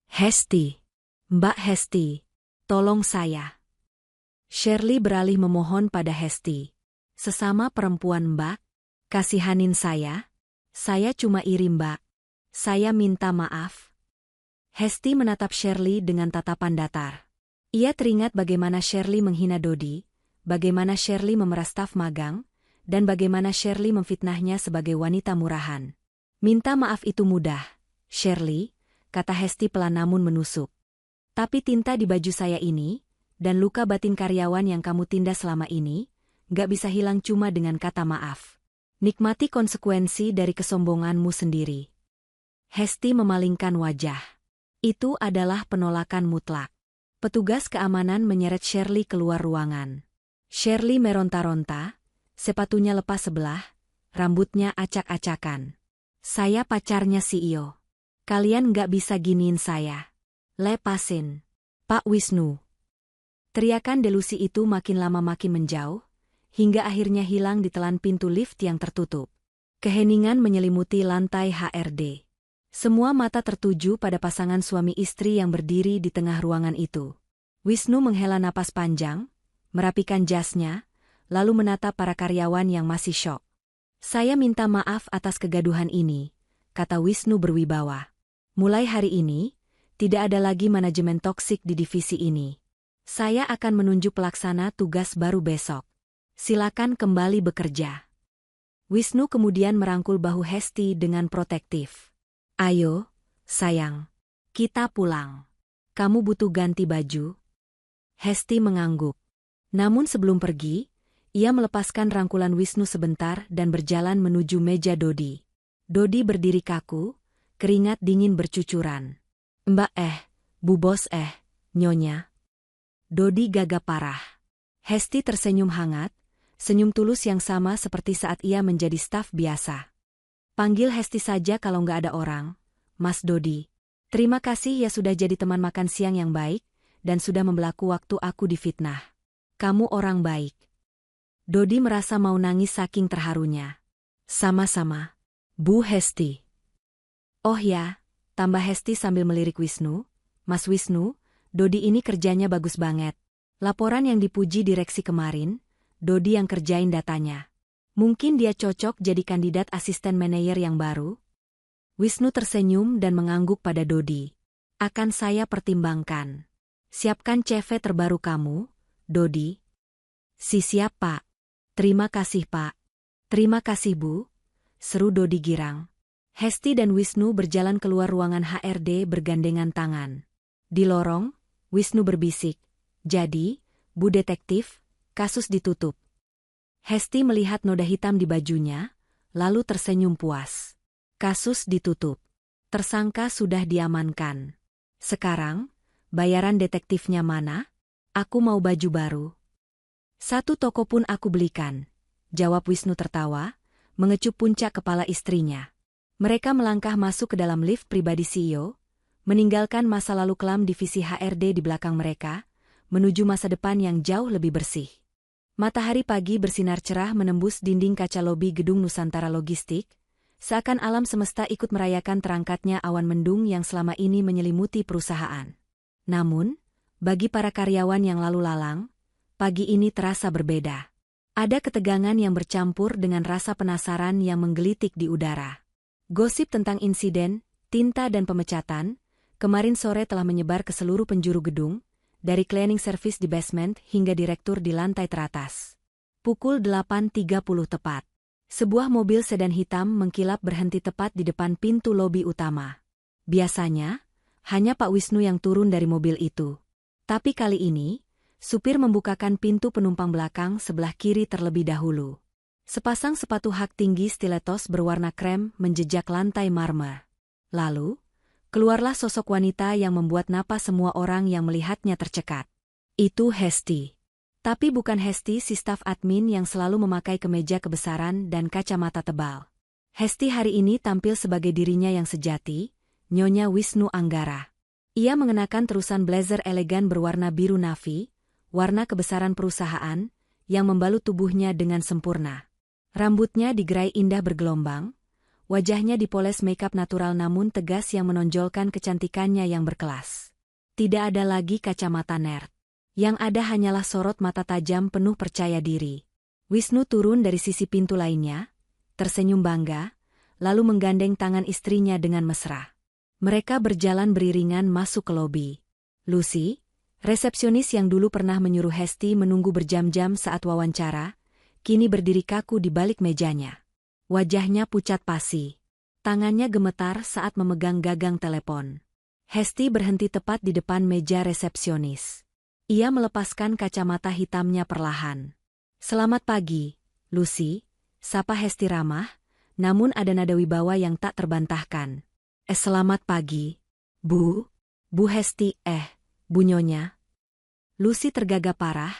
Hesti. Mbak Hesti. Tolong saya. Shirley beralih memohon pada Hesti. Sesama perempuan Mbak, kasihanin saya. Saya cuma iri Mbak. Saya minta maaf. Hesti menatap Shirley dengan tatapan datar. Ia teringat bagaimana Shirley menghina Dodi, bagaimana Shirley memeras staf magang, dan bagaimana Shirley memfitnahnya sebagai wanita murahan. Minta maaf itu mudah, Shirley, kata Hesti pelan namun menusuk. Tapi tinta di baju saya ini, dan luka batin karyawan yang kamu tindas selama ini, gak bisa hilang cuma dengan kata maaf. Nikmati konsekuensi dari kesombonganmu sendiri. Hesti memalingkan wajah. Itu adalah penolakan mutlak. Petugas keamanan menyeret Shirley keluar ruangan. Shirley meronta-ronta, sepatunya lepas sebelah, rambutnya acak-acakan. Saya pacarnya CEO. Kalian gak bisa giniin saya. Lepasin. Pak Wisnu. Teriakan delusi itu makin lama makin menjauh, hingga akhirnya hilang ditelan pintu lift yang tertutup. Keheningan menyelimuti lantai HRD. Semua mata tertuju pada pasangan suami istri yang berdiri di tengah ruangan itu. Wisnu menghela napas panjang, merapikan jasnya, lalu menatap para karyawan yang masih syok. Saya minta maaf atas kegaduhan ini, kata Wisnu berwibawa. Mulai hari ini, tidak ada lagi manajemen toksik di divisi ini. Saya akan menunjuk pelaksana tugas baru besok. Silakan kembali bekerja. Wisnu kemudian merangkul bahu Hesti dengan protektif. Ayo, sayang. Kita pulang. Kamu butuh ganti baju? Hesti mengangguk. Namun sebelum pergi, ia melepaskan rangkulan Wisnu sebentar dan berjalan menuju meja Dodi. Dodi berdiri kaku, keringat dingin bercucuran. Mbak Bu Bos Nyonya. Dodi gagap parah. Hesti tersenyum hangat, senyum tulus yang sama seperti saat ia menjadi staf biasa. Panggil Hesti saja kalau nggak ada orang, Mas Dodi. Terima kasih ya sudah jadi teman makan siang yang baik, dan sudah membelaku waktu aku difitnah. Kamu orang baik. Dodi merasa mau nangis saking terharunya. Sama-sama, Bu Hesti. Oh ya, tambah Hesti sambil melirik Wisnu. Mas Wisnu, Dodi ini kerjanya bagus banget. Laporan yang dipuji direksi kemarin, Dodi yang kerjain datanya. Mungkin dia cocok jadi kandidat asisten manajer yang baru? Wisnu tersenyum dan mengangguk pada Dodi. Akan saya pertimbangkan. Siapkan CV terbaru kamu, Dodi. Siap, Pak. Terima kasih, Pak. Terima kasih, Bu. Seru Dodi girang. Hesti dan Wisnu berjalan keluar ruangan HRD bergandengan tangan. Di lorong, Wisnu berbisik. Jadi, Bu Detektif, kasus ditutup. Hesti melihat noda hitam di bajunya, lalu tersenyum puas. Kasus ditutup. Tersangka sudah diamankan. Sekarang, bayaran detektifnya mana? Aku mau baju baru. Satu toko pun aku belikan, jawab Wisnu tertawa, mengecup puncak kepala istrinya. Mereka melangkah masuk ke dalam lift pribadi CEO, meninggalkan masa lalu kelam divisi HRD di belakang mereka, menuju masa depan yang jauh lebih bersih. Matahari pagi bersinar cerah menembus dinding kaca lobi gedung Nusantara Logistik, seakan alam semesta ikut merayakan terangkatnya awan mendung yang selama ini menyelimuti perusahaan. Namun, bagi para karyawan yang lalu lalang, pagi ini terasa berbeda. Ada ketegangan yang bercampur dengan rasa penasaran yang menggelitik di udara. Gosip tentang insiden, tinta dan pemecatan, kemarin sore telah menyebar ke seluruh penjuru gedung, dari cleaning service di basement hingga direktur di lantai teratas. Pukul 8.30 tepat. Sebuah mobil sedan hitam mengkilap berhenti tepat di depan pintu lobi utama. Biasanya, hanya Pak Wisnu yang turun dari mobil itu. Tapi kali ini, supir membukakan pintu penumpang belakang sebelah kiri terlebih dahulu. Sepasang sepatu hak tinggi stilettos berwarna krem menjejak lantai marmer. Lalu, keluarlah sosok wanita yang membuat napas semua orang yang melihatnya tercekat. Itu Hesti. Tapi bukan Hesti si staf admin yang selalu memakai kemeja kebesaran dan kacamata tebal. Hesti hari ini tampil sebagai dirinya yang sejati, Nyonya Wisnu Anggara. Ia mengenakan terusan blazer elegan berwarna biru navy, warna kebesaran perusahaan, yang membalut tubuhnya dengan sempurna. Rambutnya digerai indah bergelombang, wajahnya dipoles makeup natural namun tegas yang menonjolkan kecantikannya yang berkelas. Tidak ada lagi kacamata nerd. Yang ada hanyalah sorot mata tajam penuh percaya diri. Wisnu turun dari sisi pintu lainnya, tersenyum bangga, lalu menggandeng tangan istrinya dengan mesra. Mereka berjalan beriringan masuk ke lobi. Lucy, resepsionis yang dulu pernah menyuruh Hesti menunggu berjam-jam saat wawancara, kini berdiri kaku di balik mejanya. Wajahnya pucat pasi. Tangannya gemetar saat memegang gagang telepon. Hesti berhenti tepat di depan meja resepsionis. Ia melepaskan kacamata hitamnya perlahan. Selamat pagi, Lucy, sapa Hesti ramah, namun ada nada wibawa yang tak terbantahkan. Selamat pagi, Bu Hesti, Bu Nyonya. Lucy tergagap parah,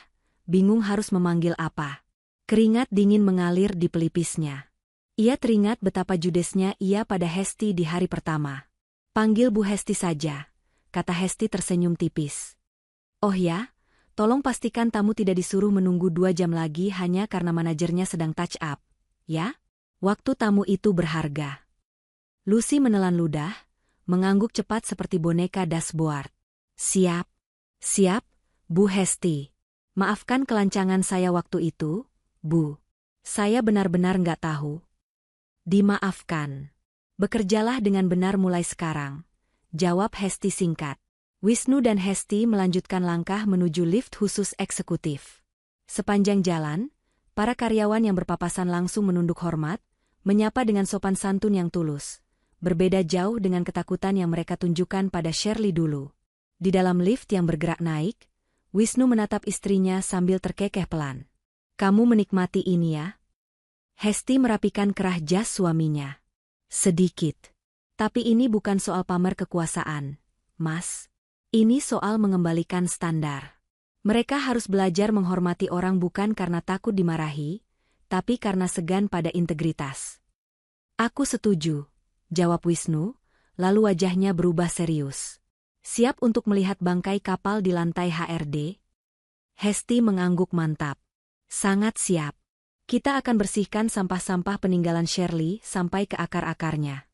bingung harus memanggil apa. Keringat dingin mengalir di pelipisnya. Ia teringat betapa judesnya ia pada Hesti di hari pertama. Panggil Bu Hesti saja, kata Hesti tersenyum tipis. Oh ya, tolong pastikan tamu tidak disuruh menunggu 2 jam lagi hanya karena manajernya sedang touch up, ya? Waktu tamu itu berharga. Lucy menelan ludah, mengangguk cepat seperti boneka dashboard. Siap, Bu Hesti. Maafkan kelancangan saya waktu itu, Bu. Saya benar-benar nggak tahu. Dimaafkan. Bekerjalah dengan benar mulai sekarang, jawab Hesti singkat. Wisnu dan Hesti melanjutkan langkah menuju lift khusus eksekutif. Sepanjang jalan, Para karyawan yang berpapasan langsung menunduk hormat, menyapa dengan sopan santun yang tulus. Berbeda jauh dengan ketakutan yang mereka tunjukkan pada Shirley dulu. Di dalam lift yang bergerak naik, Wisnu menatap istrinya sambil terkekeh pelan. "Kamu menikmati ini ya?" Hesti merapikan kerah jas suaminya. "Sedikit. Tapi ini bukan soal pamer kekuasaan, Mas. Ini soal mengembalikan standar. Mereka harus belajar menghormati orang bukan karena takut dimarahi, tapi karena segan pada integritas." "Aku setuju," jawab Wisnu, lalu wajahnya berubah serius. "Siap untuk melihat bangkai kapal di lantai HRD?" Hesti mengangguk mantap. "Sangat siap. Kita akan bersihkan sampah-sampah peninggalan Shirley sampai ke akar-akarnya."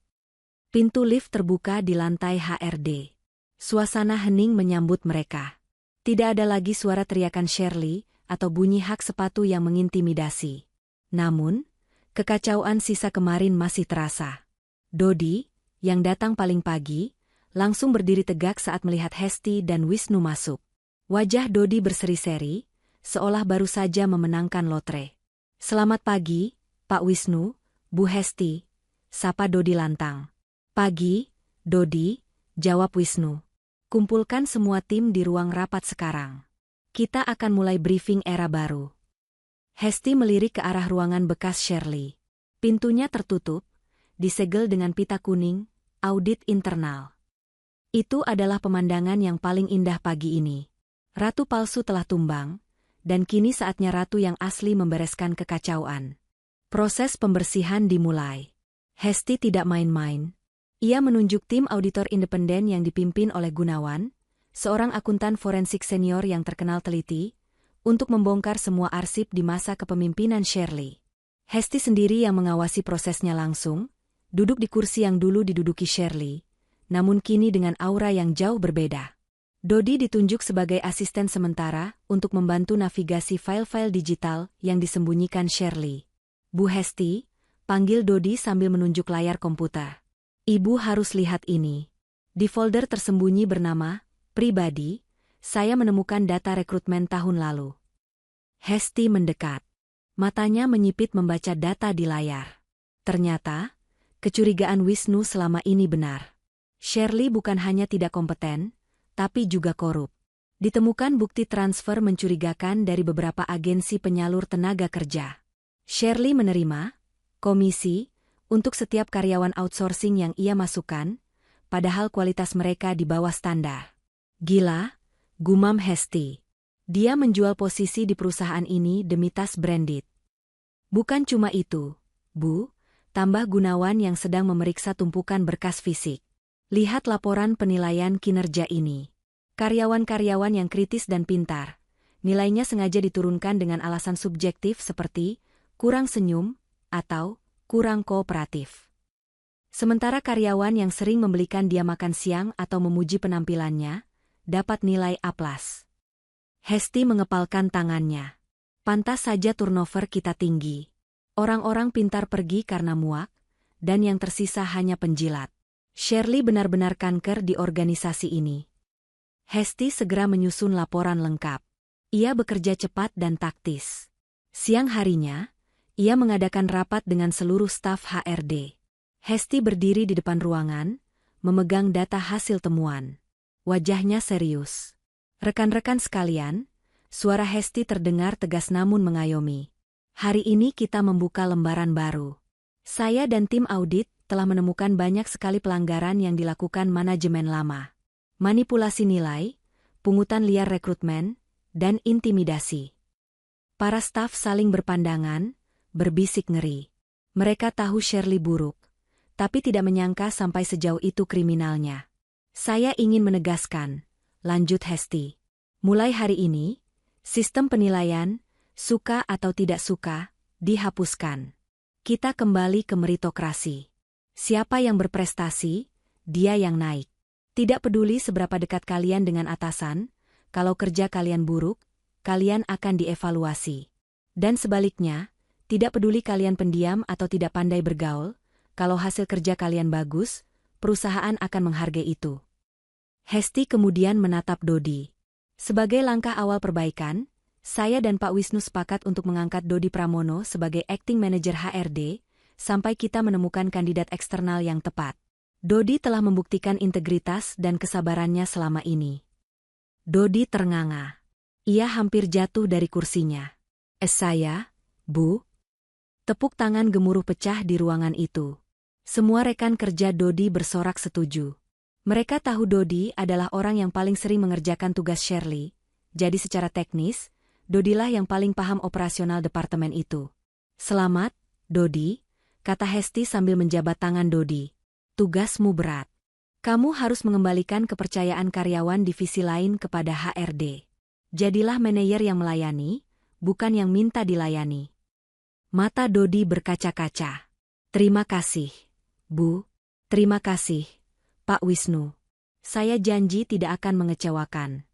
Pintu lift terbuka di lantai HRD. Suasana hening menyambut mereka. Tidak ada lagi suara teriakan Shirley atau bunyi hak sepatu yang mengintimidasi. Namun, kekacauan sisa kemarin masih terasa. Dodi, yang datang paling pagi, langsung berdiri tegak saat melihat Hesti dan Wisnu masuk. Wajah Dodi berseri-seri, seolah baru saja memenangkan lotre. "Selamat pagi, Pak Wisnu, Bu Hesti," sapa Dodi lantang. "Pagi, Dodi," jawab Wisnu. "Kumpulkan semua tim di ruang rapat sekarang. Kita akan mulai briefing era baru." Hesti melirik ke arah ruangan bekas Shirley. Pintunya tertutup, disegel dengan pita kuning, audit internal. Itu adalah pemandangan yang paling indah pagi ini. Ratu palsu telah tumbang, dan kini saatnya ratu yang asli membereskan kekacauan. Proses pembersihan dimulai. Hesti tidak main-main. Ia menunjuk tim auditor independen yang dipimpin oleh Gunawan, seorang akuntan forensik senior yang terkenal teliti, untuk membongkar semua arsip di masa kepemimpinan Shirley. Hesti sendiri yang mengawasi prosesnya langsung, duduk di kursi yang dulu diduduki Shirley, namun kini dengan aura yang jauh berbeda. Dodi ditunjuk sebagai asisten sementara untuk membantu navigasi file-file digital yang disembunyikan Shirley. "Bu Hesti," panggil Dodi sambil menunjuk layar komputer. "Ibu harus lihat ini. Di folder tersembunyi bernama pribadi, saya menemukan data rekrutmen tahun lalu." Hesti mendekat. Matanya menyipit membaca data di layar. Ternyata, kecurigaan Wisnu selama ini benar. Shirley bukan hanya tidak kompeten, tapi juga korup. Ditemukan bukti transfer mencurigakan dari beberapa agensi penyalur tenaga kerja. Shirley menerima komisi untuk setiap karyawan outsourcing yang ia masukkan, padahal kualitas mereka di bawah standar. "Gila," gumam Hesti. "Dia menjual posisi di perusahaan ini demi tas branded." "Bukan cuma itu, Bu," tambah Gunawan yang sedang memeriksa tumpukan berkas fisik. "Lihat laporan penilaian kinerja ini. Karyawan-karyawan yang kritis dan pintar, nilainya sengaja diturunkan dengan alasan subjektif seperti kurang senyum atau kurang kooperatif. Sementara karyawan yang sering membelikan dia makan siang atau memuji penampilannya, dapat nilai A+. Hesti mengepalkan tangannya. "Pantas saja turnover kita tinggi. Orang-orang pintar pergi karena muak, dan yang tersisa hanya penjilat. Shirley benar-benar kanker di organisasi ini." Hesti segera menyusun laporan lengkap. Ia bekerja cepat dan taktis. Siang harinya, ia mengadakan rapat dengan seluruh staf HRD. Hesti berdiri di depan ruangan, memegang data hasil temuan. Wajahnya serius. "Rekan-rekan sekalian," suara Hesti terdengar tegas namun mengayomi. "Hari ini kita membuka lembaran baru. Saya dan tim audit telah menemukan banyak sekali pelanggaran yang dilakukan manajemen lama. Manipulasi nilai, pungutan liar rekrutmen, dan intimidasi." Para staf saling berpandangan, berbisik ngeri. Mereka tahu Shirley buruk, tapi tidak menyangka sampai sejauh itu kriminalnya. "Saya ingin menegaskan," lanjut Hesti. "Mulai hari ini, sistem penilaian, suka atau tidak suka, dihapuskan. Kita kembali ke meritokrasi. Siapa yang berprestasi, dia yang naik. Tidak peduli seberapa dekat kalian dengan atasan, kalau kerja kalian buruk, kalian akan dievaluasi. Dan sebaliknya, tidak peduli kalian pendiam atau tidak pandai bergaul, kalau hasil kerja kalian bagus, perusahaan akan menghargai itu." Hesti kemudian menatap Dodi. "Sebagai langkah awal perbaikan, Saya dan Pak Wisnu sepakat untuk mengangkat Dodi Pramono sebagai acting manager HRD, sampai kita menemukan kandidat eksternal yang tepat. Dodi telah membuktikan integritas dan kesabarannya selama ini. Dodi ternganga. Ia hampir jatuh dari kursinya. Saya, Bu?" Tepuk tangan gemuruh pecah di ruangan itu. Semua rekan kerja Dodi bersorak setuju. Mereka tahu Dodi adalah orang yang paling sering mengerjakan tugas Shirley, jadi secara teknis, Dodilah yang paling paham operasional departemen itu. "Selamat, Dodi," kata Hesti sambil menjabat tangan Dodi. "Tugasmu berat. Kamu harus mengembalikan kepercayaan karyawan divisi lain kepada HRD. Jadilah manajer yang melayani, bukan yang minta dilayani." Mata Dodi berkaca-kaca. "Terima kasih, Bu. Terima kasih, Pak Wisnu. Saya janji tidak akan mengecewakan."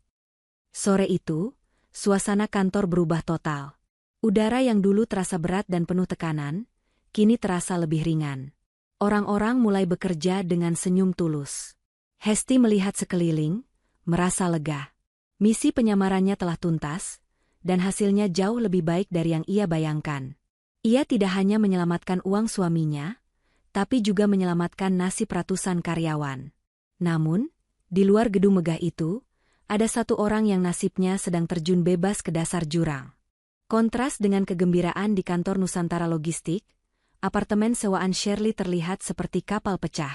Sore itu, suasana kantor berubah total. Udara yang dulu terasa berat dan penuh tekanan, kini terasa lebih ringan. Orang-orang mulai bekerja dengan senyum tulus. Hesti melihat sekeliling, merasa lega. Misi penyamarannya telah tuntas, dan hasilnya jauh lebih baik dari yang ia bayangkan. Ia tidak hanya menyelamatkan uang suaminya, tapi juga menyelamatkan nasib ratusan karyawan. Namun, di luar gedung megah itu, ada satu orang yang nasibnya sedang terjun bebas ke dasar jurang. Kontras dengan kegembiraan di kantor Nusantara Logistik, apartemen sewaan Shirley terlihat seperti kapal pecah.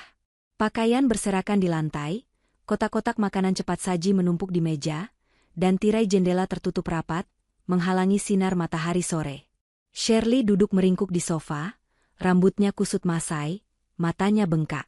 Pakaian berserakan di lantai, kotak-kotak makanan cepat saji menumpuk di meja, dan tirai jendela tertutup rapat, menghalangi sinar matahari sore. Shirley duduk meringkuk di sofa, rambutnya kusut masai, matanya bengkak.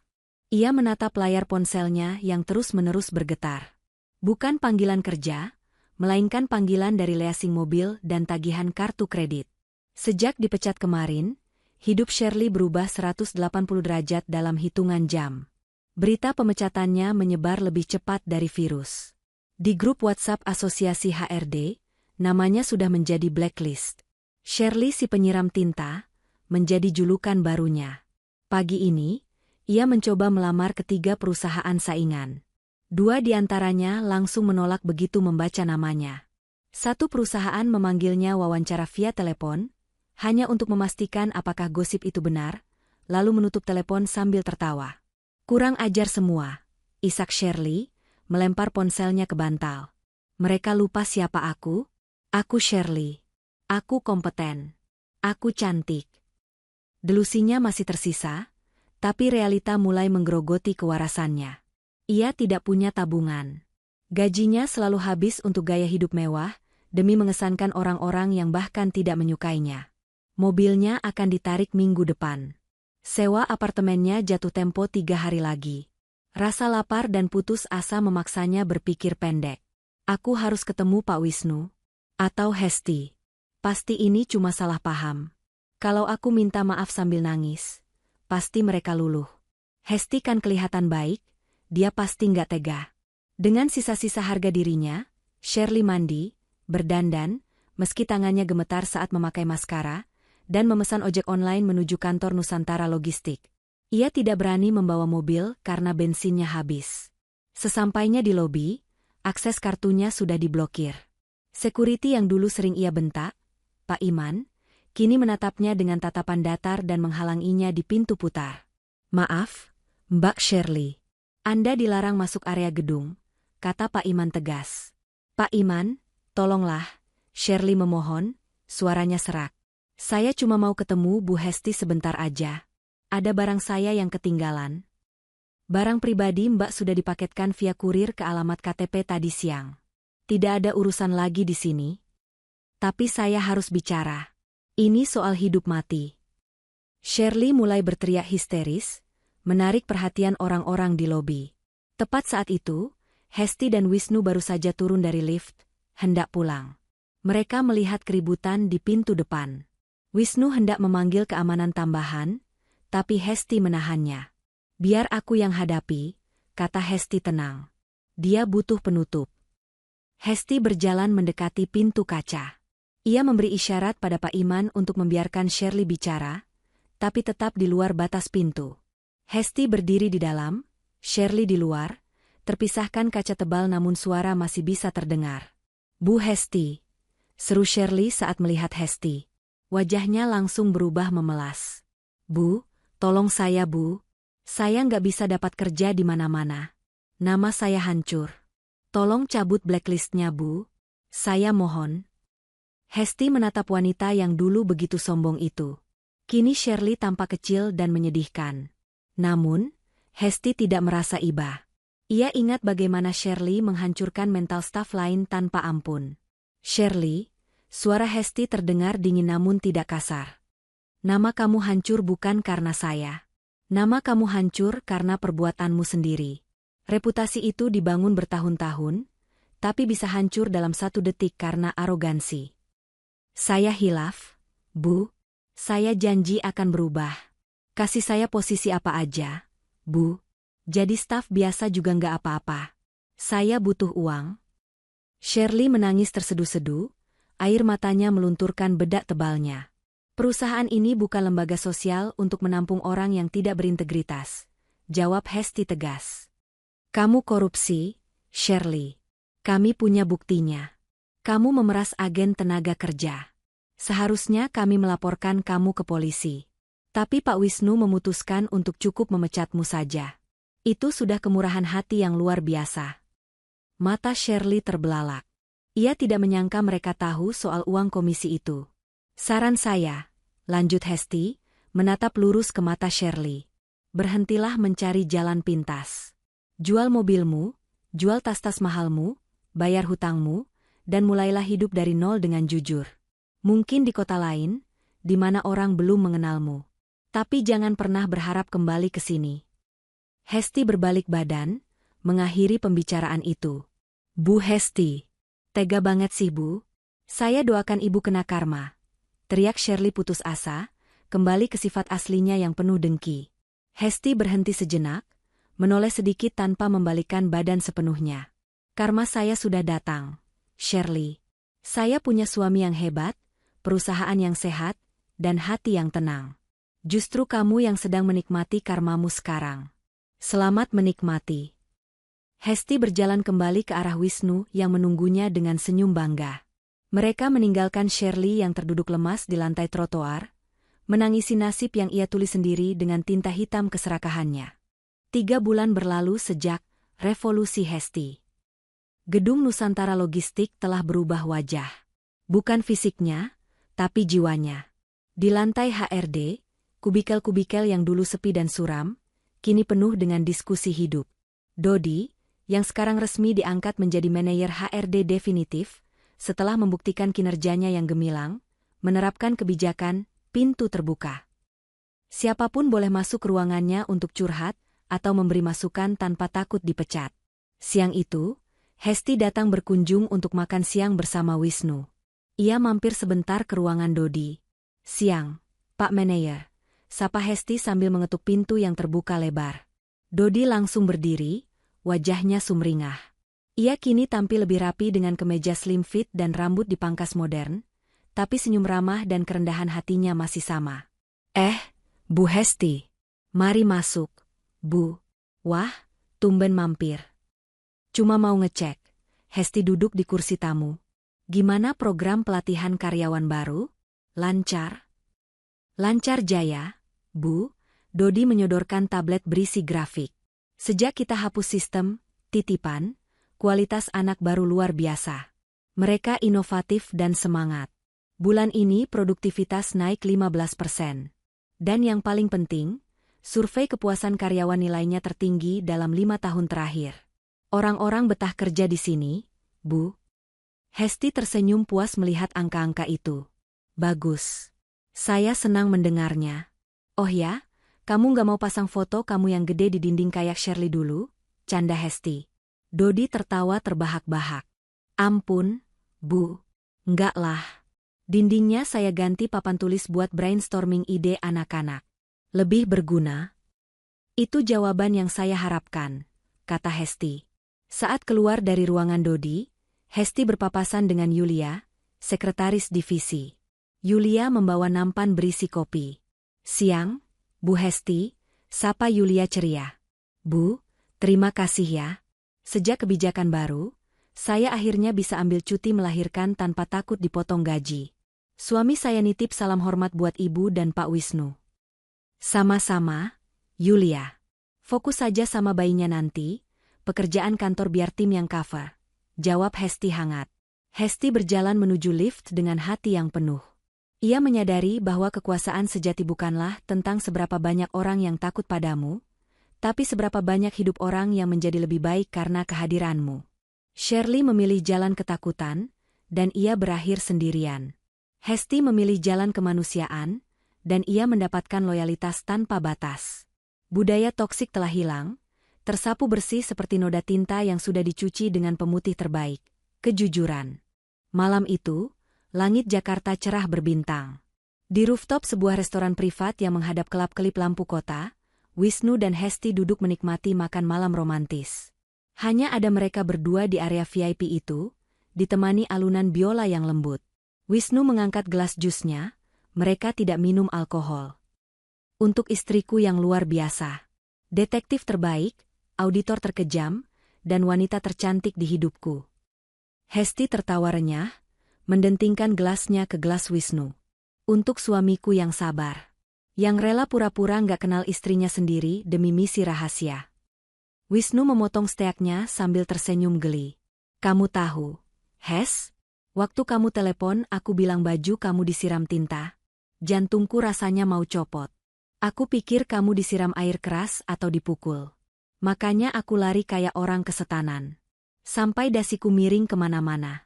Ia menatap layar ponselnya yang terus-menerus bergetar. Bukan panggilan kerja, melainkan panggilan dari leasing mobil dan tagihan kartu kredit. Sejak dipecat kemarin, hidup Shirley berubah 180 derajat dalam hitungan jam. Berita pemecatannya menyebar lebih cepat dari virus. Di grup WhatsApp Asosiasi HRD, namanya sudah menjadi blacklist. Shirley si penyiram tinta, menjadi julukan barunya. Pagi ini, ia mencoba melamar ke 3 perusahaan saingan. 2 di antaranya langsung menolak begitu membaca namanya. 1 perusahaan memanggilnya wawancara via telepon, hanya untuk memastikan apakah gosip itu benar, lalu menutup telepon sambil tertawa. "Kurang ajar semua," isak Shirley, melempar ponselnya ke bantal. "Mereka lupa siapa aku? Aku Shirley. Aku kompeten. Aku cantik." Delusinya masih tersisa, tapi realita mulai menggerogoti kewarasannya. Ia tidak punya tabungan. Gajinya selalu habis untuk gaya hidup mewah, demi mengesankan orang-orang yang bahkan tidak menyukainya. Mobilnya akan ditarik minggu depan. Sewa apartemennya jatuh tempo 3 hari lagi. Rasa lapar dan putus asa memaksanya berpikir pendek. "Aku harus ketemu Pak Wisnu. Atau Hesti. Pasti ini cuma salah paham. Kalau aku minta maaf sambil nangis, pasti mereka luluh. Hesti kan kelihatan baik, dia pasti nggak tega." Dengan sisa-sisa harga dirinya, Shirley mandi, berdandan, meski tangannya gemetar saat memakai maskara, dan memesan ojek online menuju kantor Nusantara Logistik. Ia tidak berani membawa mobil karena bensinnya habis. Sesampainya di lobi, akses kartunya sudah diblokir. Security yang dulu sering ia bentak, Pak Iman, kini menatapnya dengan tatapan datar dan menghalanginya di pintu putar. "Maaf, Mbak Shirley. Anda dilarang masuk area gedung," kata Pak Iman tegas. "Pak Iman, tolonglah," Shirley memohon, suaranya serak. "Saya cuma mau ketemu Bu Hesti sebentar aja. Ada barang saya yang ketinggalan." "Barang pribadi Mbak sudah dipaketkan via kurir ke alamat KTP tadi siang. Tidak ada urusan lagi di sini. Tapi saya harus bicara. Ini soal hidup mati." Shirley mulai berteriak histeris, menarik perhatian orang-orang di lobi. Tepat saat itu, Hesti dan Wisnu baru saja turun dari lift, hendak pulang. Mereka melihat keributan di pintu depan. Wisnu hendak memanggil keamanan tambahan, tapi Hesti menahannya. "Biar aku yang hadapi," kata Hesti tenang. "Dia butuh penutup." Hesti berjalan mendekati pintu kaca. Ia memberi isyarat pada Pak Iman untuk membiarkan Shirley bicara, tapi tetap di luar batas pintu. Hesti berdiri di dalam, Shirley di luar, terpisahkan kaca tebal namun suara masih bisa terdengar. "Bu Hesti, seru Shirley saat melihat Hesti. Wajahnya langsung berubah memelas. Bu, tolong saya Bu. Saya nggak bisa dapat kerja di mana-mana. Nama saya hancur. Tolong cabut blacklistnya Bu. Saya mohon. Hesti menatap wanita yang dulu begitu sombong itu. Kini Shirley tampak kecil dan menyedihkan. Namun, Hesti tidak merasa iba. Ia ingat bagaimana Shirley menghancurkan mental staf lain tanpa ampun. Shirley, suara Hesti terdengar dingin namun tidak kasar. Nama kamu hancur bukan karena saya. Nama kamu hancur karena perbuatanmu sendiri. Reputasi itu dibangun bertahun-tahun, tapi bisa hancur dalam 1 detik karena arogansi. Saya hilaf, Bu. Saya janji akan berubah. Kasih saya posisi apa aja, Bu. Jadi staf biasa juga nggak apa-apa. Saya butuh uang. Shirley menangis terseduh-seduh, air matanya melunturkan bedak tebalnya. Perusahaan ini bukan lembaga sosial untuk menampung orang yang tidak berintegritas. Jawab Hesti tegas. Kamu korupsi, Shirley. Kami punya buktinya. Kamu memeras agen tenaga kerja. Seharusnya kami melaporkan kamu ke polisi. Tapi Pak Wisnu memutuskan untuk cukup memecatmu saja. Itu sudah kemurahan hati yang luar biasa. Mata Shirley terbelalak. Ia tidak menyangka mereka tahu soal uang komisi itu. Saran saya, lanjut Hesti, menatap lurus ke mata Shirley. Berhentilah mencari jalan pintas. Jual mobilmu, jual tas-tas mahalmu, bayar hutangmu, dan mulailah hidup dari nol dengan jujur. Mungkin di kota lain, di mana orang belum mengenalmu. Tapi jangan pernah berharap kembali ke sini. Hesti berbalik badan, mengakhiri pembicaraan itu. Bu Hesti, tega banget sih Bu. Saya doakan Ibu kena karma. Teriak Shirley putus asa, kembali ke sifat aslinya yang penuh dengki. Hesti berhenti sejenak, menoleh sedikit tanpa membalikkan badan sepenuhnya. Karma saya sudah datang, Shirley. Saya punya suami yang hebat, perusahaan yang sehat, dan hati yang tenang. Justru kamu yang sedang menikmati karmamu sekarang. Selamat menikmati. Hesti berjalan kembali ke arah Wisnu yang menunggunya dengan senyum bangga. Mereka meninggalkan Shirley yang terduduk lemas di lantai trotoar, menangisi nasib yang ia tulis sendiri dengan tinta hitam keserakahannya. 3 bulan berlalu sejak revolusi Hesti. Gedung Nusantara Logistik telah berubah wajah. Bukan fisiknya, tapi jiwanya. Di lantai HRD, kubikel-kubikel yang dulu sepi dan suram, kini penuh dengan diskusi hidup. Dodi, yang sekarang resmi diangkat menjadi manajer HRD definitif, setelah membuktikan kinerjanya yang gemilang, menerapkan kebijakan pintu terbuka. Siapapun boleh masuk ruangannya untuk curhat atau memberi masukan tanpa takut dipecat. Siang itu, Hesti datang berkunjung untuk makan siang bersama Wisnu. Ia mampir sebentar ke ruangan Dodi. Siang, Pak Manajer, sapa Hesti sambil mengetuk pintu yang terbuka lebar. Dodi langsung berdiri, wajahnya sumringah. Ia kini tampil lebih rapi dengan kemeja slim fit dan rambut dipangkas modern, tapi senyum ramah dan kerendahan hatinya masih sama. Bu Hesti. Mari masuk, Bu. Wah, tumben mampir. Cuma mau ngecek. Hesti duduk di kursi tamu. Gimana program pelatihan karyawan baru? Lancar? Lancar jaya, Bu. Dodi menyodorkan tablet berisi grafik. Sejak kita hapus sistem titipan, kualitas anak baru luar biasa. Mereka inovatif dan semangat. Bulan ini produktivitas naik 15%. Dan yang paling penting, survei kepuasan karyawan nilainya tertinggi dalam 5 tahun terakhir. Orang-orang betah kerja di sini, Bu. Hesti tersenyum puas melihat angka-angka itu. Bagus. Saya senang mendengarnya. Oh ya, kamu nggak mau pasang foto kamu yang gede di dinding kayak Shirley dulu? Canda Hesti. Dodi tertawa terbahak-bahak. Ampun, Bu. Enggak lah. Dindingnya saya ganti papan tulis buat brainstorming ide anak-anak. Lebih berguna? Itu jawaban yang saya harapkan, kata Hesti. Saat keluar dari ruangan Dodi, Hesti berpapasan dengan Yulia, sekretaris divisi. Yulia membawa nampan berisi kopi. Siang, Bu Hesti, sapa Yulia ceria. Bu, terima kasih ya. Sejak kebijakan baru, saya akhirnya bisa ambil cuti melahirkan tanpa takut dipotong gaji. Suami saya nitip salam hormat buat Ibu dan Pak Wisnu. Sama-sama, Yulia. Fokus saja sama bayinya nanti, pekerjaan kantor biar tim yang cover. Jawab Hesti hangat. Hesti berjalan menuju lift dengan hati yang penuh. Ia menyadari bahwa kekuasaan sejati bukanlah tentang seberapa banyak orang yang takut padamu, tapi seberapa banyak hidup orang yang menjadi lebih baik karena kehadiranmu. Shirley memilih jalan ketakutan, dan ia berakhir sendirian. Hesti memilih jalan kemanusiaan, dan ia mendapatkan loyalitas tanpa batas. Budaya toksik telah hilang, tersapu bersih seperti noda tinta yang sudah dicuci dengan pemutih terbaik, kejujuran. Malam itu, langit Jakarta cerah berbintang. Di rooftop sebuah restoran privat yang menghadap kelap-kelip lampu kota, Wisnu dan Hesti duduk menikmati makan malam romantis. Hanya ada mereka berdua di area VIP itu, ditemani alunan biola yang lembut. Wisnu mengangkat gelas jusnya, mereka tidak minum alkohol. Untuk istriku yang luar biasa. Detektif terbaik, auditor terkejam, dan wanita tercantik di hidupku. Hesti tertawa renyah, mendentingkan gelasnya ke gelas Wisnu. Untuk suamiku yang sabar. Yang rela pura-pura nggak kenal istrinya sendiri demi misi rahasia. Wisnu memotong steaknya sambil tersenyum geli. Kamu tahu, Hes? Waktu kamu telepon aku bilang baju kamu disiram tinta. Jantungku rasanya mau copot. Aku pikir kamu disiram air keras atau dipukul. Makanya aku lari kayak orang kesetanan. Sampai dasiku miring kemana-mana.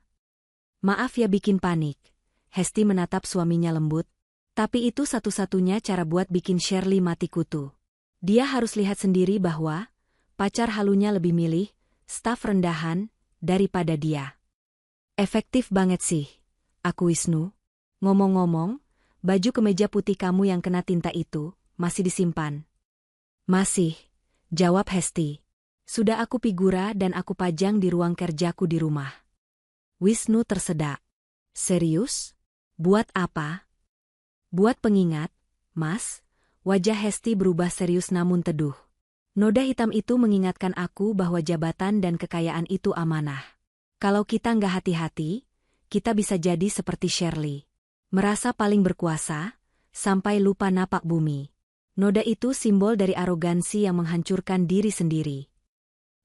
Maaf ya bikin panik. Hesti menatap suaminya lembut. Tapi itu satu-satunya cara buat bikin Shirley mati kutu. Dia harus lihat sendiri bahwa pacar halunya lebih milih staf rendahan daripada dia. Efektif banget sih, aku Wisnu. Ngomong-ngomong, baju kemeja putih kamu yang kena tinta itu masih disimpan? Masih, jawab Hesti. Sudah aku figura dan aku pajang di ruang kerjaku di rumah. Wisnu tersedak. Serius? Buat apa? Buat pengingat, Mas. Wajah Hesti berubah serius namun teduh. Noda hitam itu mengingatkan aku bahwa jabatan dan kekayaan itu amanah. Kalau kita nggak hati-hati, kita bisa jadi seperti Shirley. Merasa paling berkuasa, sampai lupa napak bumi. Noda itu simbol dari arogansi yang menghancurkan diri sendiri.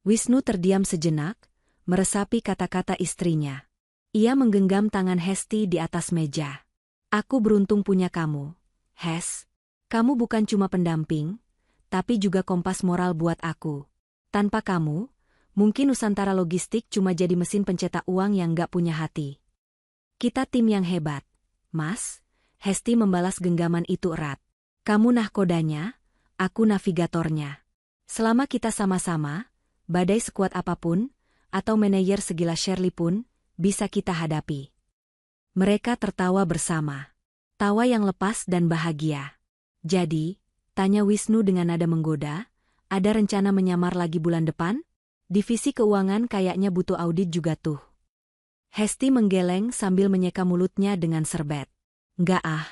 Wisnu terdiam sejenak, meresapi kata-kata istrinya. Ia menggenggam tangan Hesti di atas meja. Aku beruntung punya kamu, Hes. Kamu bukan cuma pendamping, tapi juga kompas moral buat aku. Tanpa kamu, mungkin Nusantara Logistik cuma jadi mesin pencetak uang yang gak punya hati. Kita tim yang hebat, Mas. Hesti membalas genggaman itu erat. Kamu nahkodanya, aku navigatornya. Selama kita sama-sama, badai sekuat apapun, atau manajer segila Shirley pun, bisa kita hadapi. Mereka tertawa bersama. Tawa yang lepas dan bahagia. Jadi, tanya Wisnu dengan nada menggoda, ada rencana menyamar lagi bulan depan? Divisi keuangan kayaknya butuh audit juga tuh. Hesti menggeleng sambil menyeka mulutnya dengan serbet. Nggak ah.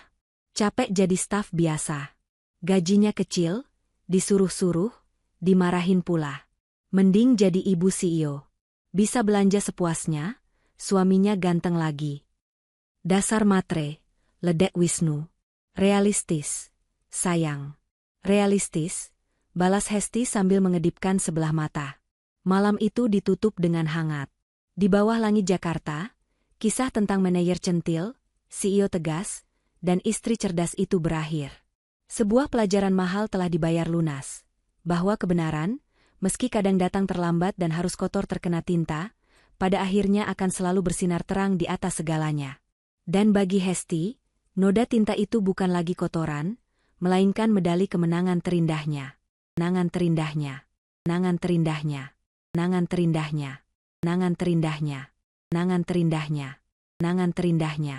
Capek jadi staf biasa. Gajinya kecil, disuruh-suruh, dimarahin pula. Mending jadi ibu CEO. Bisa belanja sepuasnya, suaminya ganteng lagi. Dasar matre, ledek Wisnu. Realistis, sayang. Realistis, balas Hesti sambil mengedipkan sebelah mata. Malam itu ditutup dengan hangat. Di bawah langit Jakarta, kisah tentang manajer centil, CEO tegas, dan istri cerdas itu berakhir. Sebuah pelajaran mahal telah dibayar lunas. Bahwa kebenaran, meski kadang datang terlambat dan harus kotor terkena tinta, pada akhirnya akan selalu bersinar terang di atas segalanya. Dan bagi Hesti, noda tinta itu bukan lagi kotoran, melainkan medali kemenangan terindahnya. Kenangan terindahnya. Kenangan terindahnya. Kenangan terindahnya. Kenangan terindahnya. Kenangan terindahnya. Kenangan terindahnya.